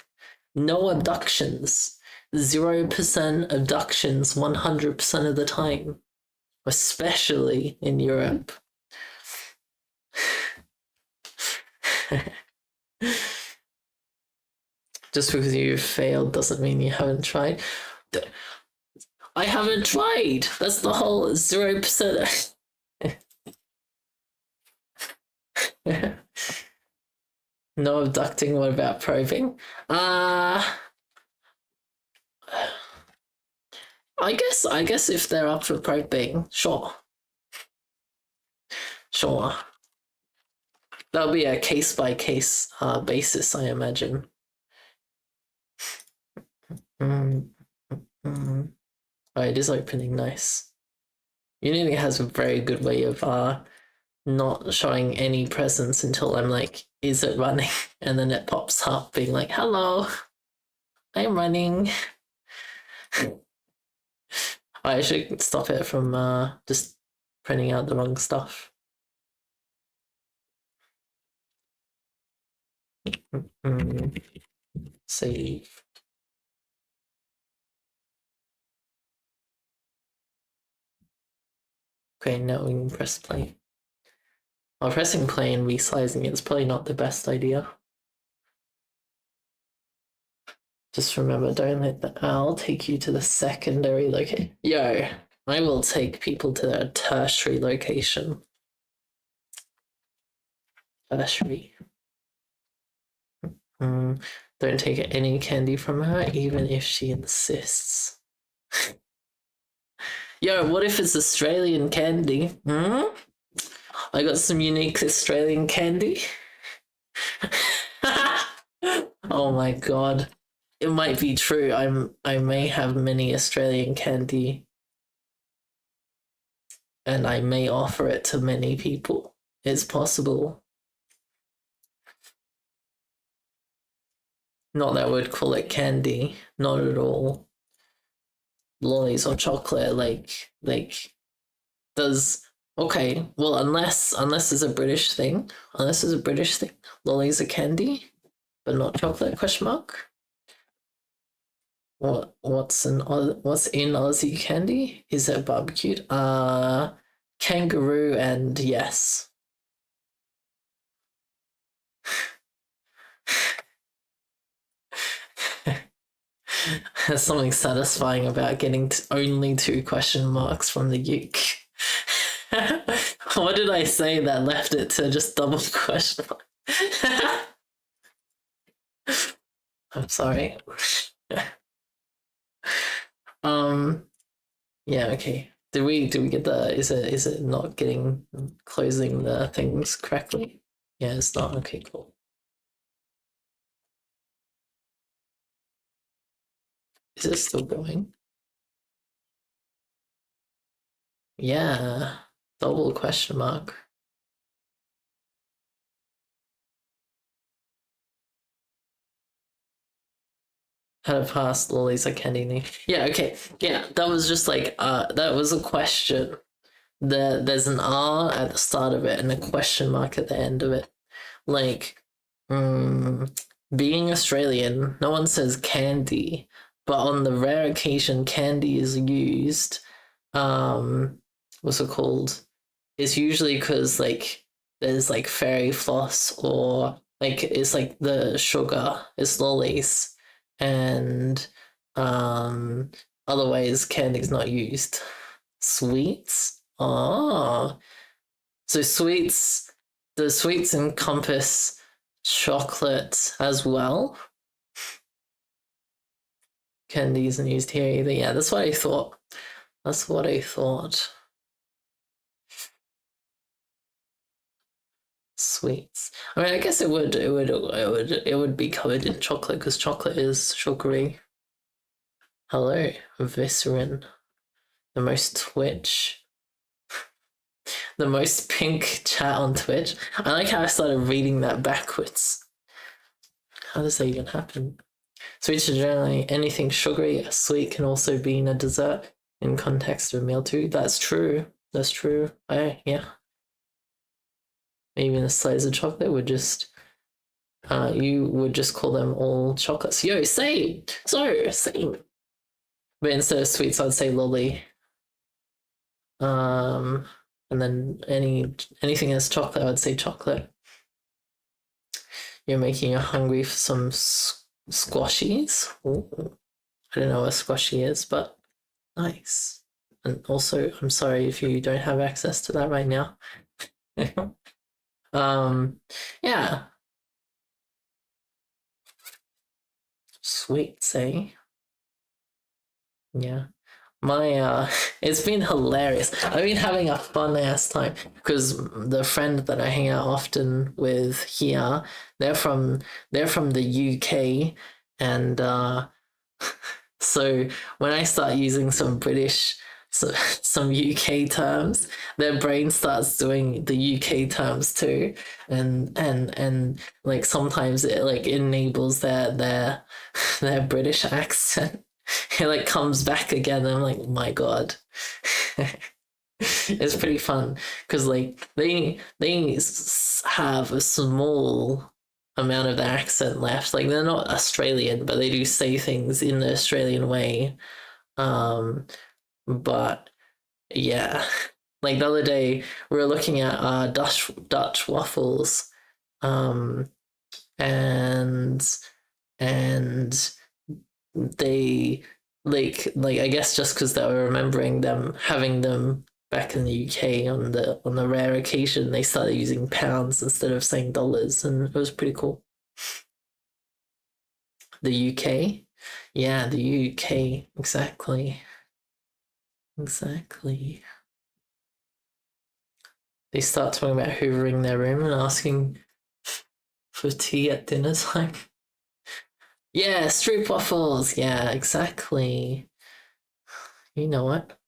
No abductions. 0% abductions 100% of the time. Especially in Europe. Just because you failed doesn't mean you haven't tried. I haven't tried. That's the whole 0%. No abducting. What about probing? I guess if they're up for probing, sure. That'll be a case by case basis, I imagine. Oh, it is opening, nice. Unity has a very good way of not showing any presence until I'm like, is it running? And then it pops up being like, hello, I'm running. I should stop it from just printing out the wrong stuff. Save. Okay, now we can press play. Well, pressing play and resizing it is probably not the best idea. Just remember, don't let the owl take you to the secondary location. Yo, I will take people to their tertiary location. Tertiary. Don't take any candy from her, even if she insists. Yo, what if it's Australian candy? I got some unique Australian candy. Oh my god. It might be true. I may have many Australian candy. And I may offer it to many people. It's possible. Not that I would call it candy. Not at all. Lollies or chocolate, like does okay, well unless it's a British thing. Unless it's a British thing. Lollies are candy, but not chocolate, question mark. What's in Aussie candy? Is it barbecued? Kangaroo and yes. There's something satisfying about getting only 2 question marks from the uke. What did I say that left it to just double question mark? I'm sorry. Yeah, okay. Do we get the is it not closing the things correctly? Yeah, it's not. Okay, cool. Is it still going? Yeah. Double question mark. Had a past lollies are candy name. Yeah, okay. Yeah, that was just like that was a question. There's an R at the start of it and a question mark at the end of it. Like being Australian, no one says candy, but on the rare occasion candy is used, what's it called? It's usually because like there's like fairy floss or like it's like the sugar is lollies and otherwise candy's not used. Sweets? Oh. So sweets, the sweets encompass chocolate as well. Candy isn't used here either. Yeah, that's what I thought. That's what I thought. Sweets. I mean, I guess it would be covered in chocolate because chocolate is sugary. Hello, Viscerin. The most Twitch. The most pink chat on Twitch. I like how I started reading that backwards. How does that even happen? Sweets are generally anything sugary. A sweet can also be in a dessert in context of a meal too. That's true. That's true. Yeah. Even a slice of chocolate would just you would just call them all chocolates. Yo, same. So same. But instead of sweets, I'd say lolly. And then anything that's chocolate, I would say chocolate. You're making you hungry for some squashies. Ooh. I don't know what a squashy is, but nice. And also, I'm sorry if you don't have access to that right now. Yeah. Sweet, say. Yeah. My it's been hilarious. I've been having a fun ass time because the friend that I hang out often with here, they're from the UK and So when I start using some British, some UK terms, their brain starts doing the UK terms too, and like sometimes it like enables their British accent. It like comes back again. And I'm like, oh my god. It's pretty fun because like they have a small amount of their accent left. Like they're not Australian, but they do say things in the Australian way. But yeah, like the other day we were looking at Dutch waffles, and and they like I guess just because they were remembering them having them back in the UK on the rare occasion they started using pounds instead of saying dollars, and it was pretty cool. The UK, yeah, the UK, exactly. They start talking about hoovering their room and asking for tea at dinner time. Yeah, stroop waffles. Yeah, exactly. You know what?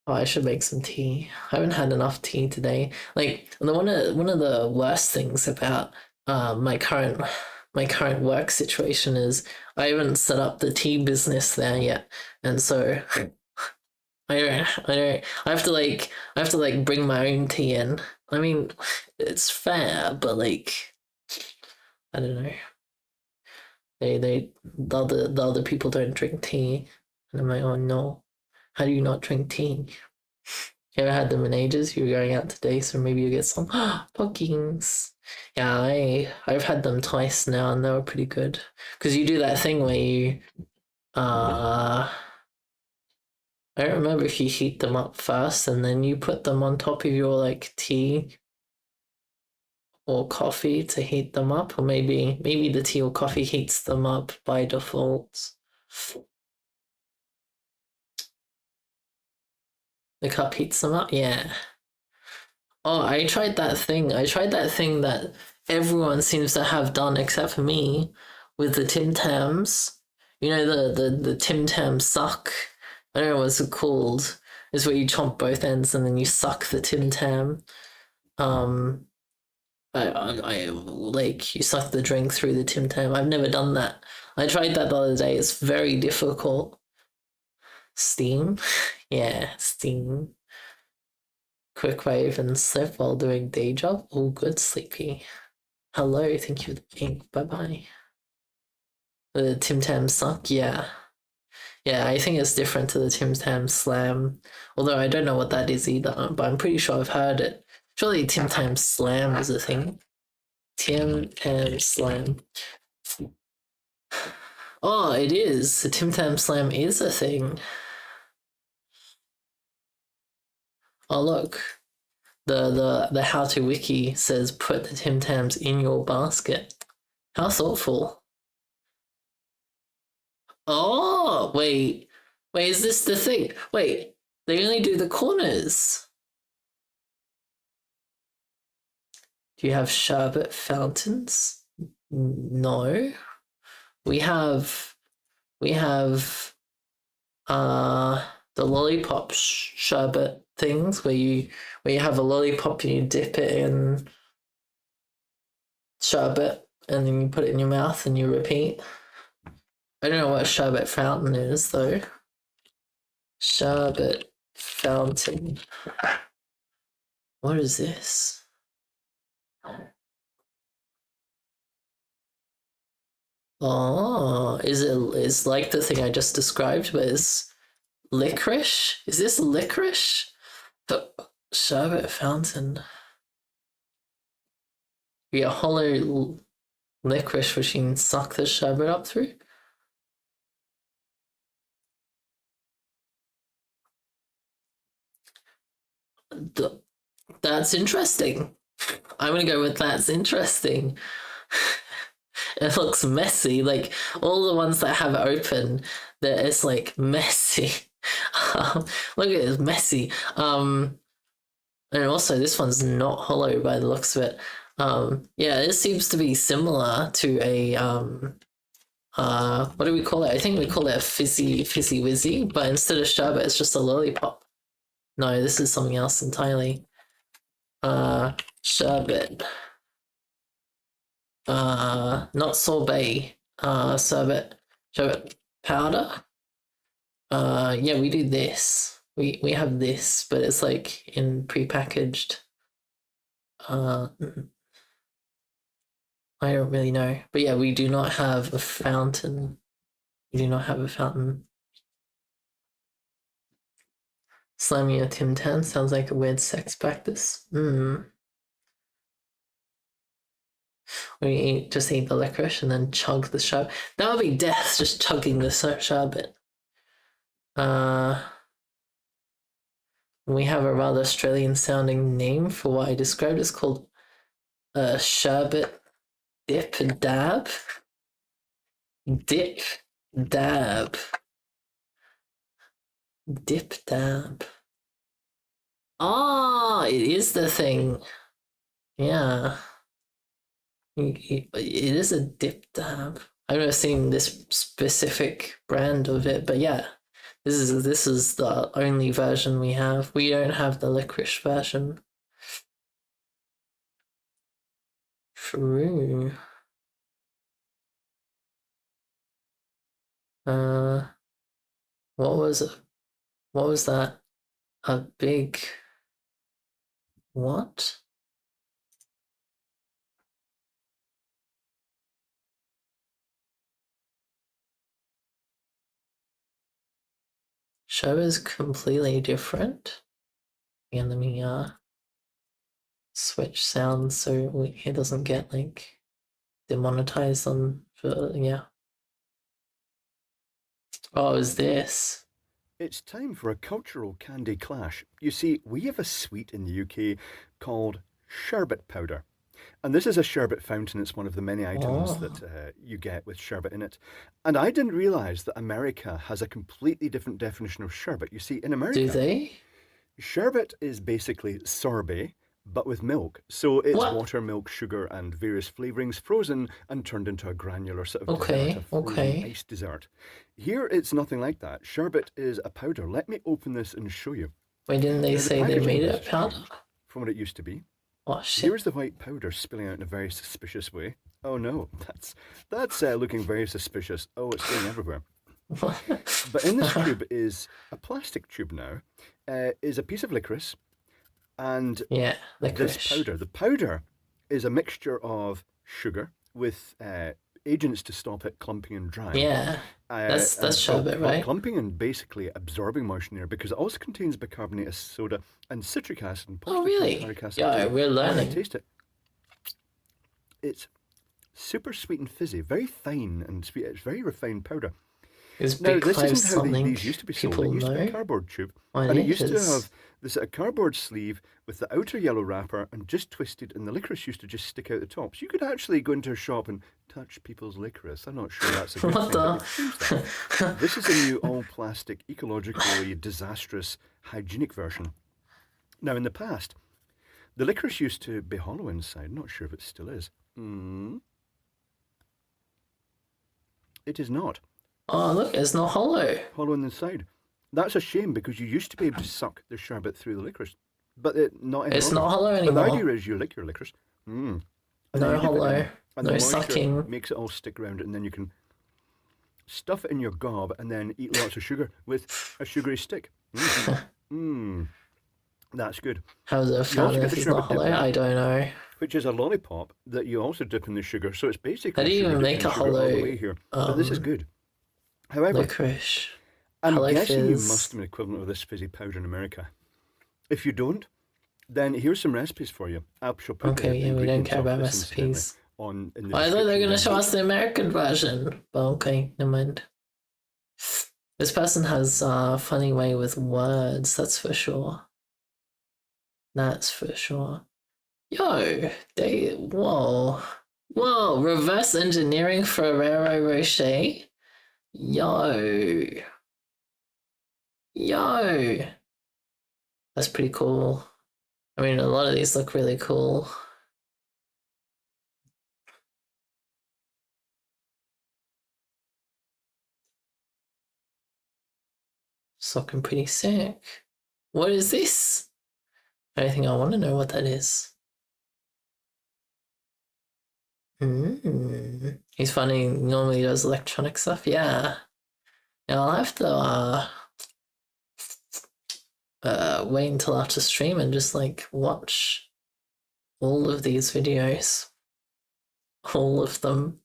Oh, I should make some tea. I haven't had enough tea today. Like one of the worst things about my current work situation is I haven't set up the tea business there yet, and so I have to like bring my own tea in. I mean, it's fair, but like I don't know. The other people don't drink tea, and I'm like, oh no, how do you not drink tea? You haven't had them in ages. You were going out today, so maybe you get some puckings. Yeah, I've had them twice now, and they were pretty good. Because you do that thing where you I don't remember if you heat them up first and then you put them on top of your like tea or coffee to heat them up, or maybe the tea or coffee heats them up by default. The cup heats them up, yeah. Oh, I tried that thing. I tried that thing that everyone seems to have done except for me with the Tim Tams. You know the Tim Tam suck. I don't know what's it called. It's where you chomp both ends and then you suck the Tim Tam. I like you suck the drink through the Tim Tam. I've never done that. I tried that the other day. It's very difficult. Steam, yeah, steam. Quick wave and slip while doing day job. All good, sleepy. Hello, thank you for the pink. Bye bye. The Tim Tam suck, yeah. Yeah, I think it's different to the Tim Tam slam. Although I don't know what that is either, but I'm pretty sure I've heard it. Surely Tim Tam slam is a thing. Tim Tam slam. Oh, it is. The Tim Tam slam is a thing. Oh look. The how to wiki says put the Tim Tams in your basket. How thoughtful. Oh, wait, is this the thing? Wait, they only do the corners. Do you have sherbet fountains? No. We have the lollipop sherbet things where you have a lollipop and you dip it in sherbet and then you put it in your mouth and you repeat. I don't know what a sherbet fountain is though. Sherbet fountain. What is this? Oh, it's like the thing I just described, but it's licorice? Is this licorice? The sherbet fountain. You get hollow licorice which you can suck the sherbet up through. That's interesting. I'm gonna go with that's interesting. It looks messy. Like all the ones that have it open, that it's like messy. Look at it, it's messy. And also this one's not hollow by the looks of it. Yeah, this seems to be similar to a what do we call it? I think we call it a fizzy wizzy, but instead of sherbet, it's just a lollipop. No, this is something else entirely. Sherbet. Not sorbet. Sherbet powder. Yeah, we do this. We have this, but it's like in prepackaged. I don't really know, but yeah, we do not have a fountain. We do not have a fountain. Slamming a Tim Tam sounds like a weird sex practice. We just eat the licorice and then chug the sherbet. That would be death, just chugging the sherbet. We have a rather Australian sounding name for what I described. It's called sherbet dip dab. Dip dab. Dip dab. Ah, it is the thing. Yeah. It is a dip dab. I've never seen this specific brand of it, but yeah. This is the only version we have. We don't have the licorice version. True. What was it? What was that? A big what? Show is completely different. And let me switch sounds so it doesn't get like demonetized on yeah. Oh, is this? It's time for a cultural candy clash. You see, we have a sweet in the UK called sherbet powder. And this is a sherbet fountain. It's one of the many items that you get with sherbet in it. And I didn't realise that America has a completely different definition of sherbet. You see, in America... Do they? Sherbet is basically sorbet, but with milk. So it's What? water, milk, sugar, and various flavourings frozen and turned into a granular sort of Okay, dessert, a frozen okay. ice dessert. Here, it's nothing like that. Sherbet is a powder. Let me open this and show you. Wait, didn't they Now, the say they packaging made it has a powder? changed from what it used to be. Oh shit. Here's the white powder spilling out in a very suspicious way. Oh no, that's looking very suspicious. Oh, it's going everywhere. But in this tube is a plastic tube now, is a piece of licorice, and Yeah, licorice. this powder. The powder is a mixture of sugar with agents to stop it clumping and drying. Yeah, that's sherbet, right? Clumping and basically absorbing moisture because it also contains bicarbonate of soda and citric acid and Oh possibly really? tartaric acid. Yeah, too. we're And I learning. taste it. It's super sweet and fizzy, very fine and sweet. It's very refined powder. Is Now, Big this Five isn't how something these used to be sold. people It used to be a know? cardboard tube. Oh, And it used to is. have this cardboard sleeve with the outer yellow wrapper and just twisted, and the licorice used to just stick out the top. So you could actually go into a shop and touch people's licorice. I'm not sure that's a good What thing. But they've changed that. This is a new all-plastic, ecologically disastrous, hygienic version. Now, in the past, the licorice used to be hollow inside. Not sure if it still is. It is not. Oh look, it's not hollow. Hollow on the side. That's a shame because you used to be able to suck the sherbet through the licorice, but not anymore. It's not hollow But anymore. the idea is you lick your licorice. And then No you dip it in, hollow. and No the moisture sucking. makes it all stick around it, and then you can stuff it in your gob and then eat lots of sugar with a sugary stick. That's good. How's it You also found get if the it's not sherbet hollow? dip, I don't know. which is a lollipop that you also dip in the sugar. So it's basically How do you sugar even dipped make in a sugar all the hollow, way here. But this is good. However, licorice? I'm Hello guessing you Fizz. must have an equivalent of this fizzy powder in America. If you don't, then here's some recipes for you. I shall put Okay, the yeah, we don't ingredients care of about this incidentally recipes. on in the I thought they were description going to show down us the American version. But okay, never mind. This person has a funny way with words, that's for sure. That's for sure. Yo, whoa. Whoa, reverse engineering Ferrero Rocher? Yo. That's pretty cool. I mean, a lot of these look really cool. It's looking pretty sick. What is this? I think I want to know what that is. He's funny. Normally does electronic stuff. Yeah. Now I'll have to wait until after stream and just like watch all of these videos. All of them.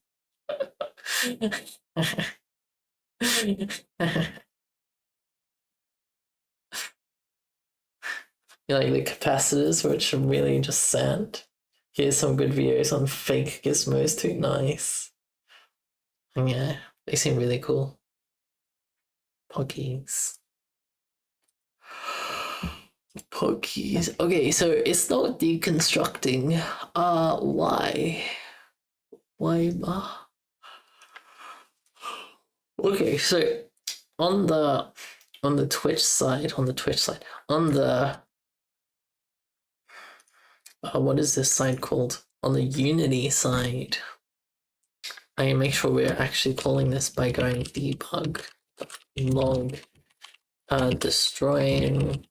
You like the capacitors, which are really just sand. Here's some good videos on fake gizmos too. Nice. And yeah, they seem really cool. Poggies. Poggies. Okay, so it's not deconstructing. Why? Why? Okay, so on the Twitch side, on the what is this side called? On the Unity side, I make sure we're actually calling this by going debug log destroying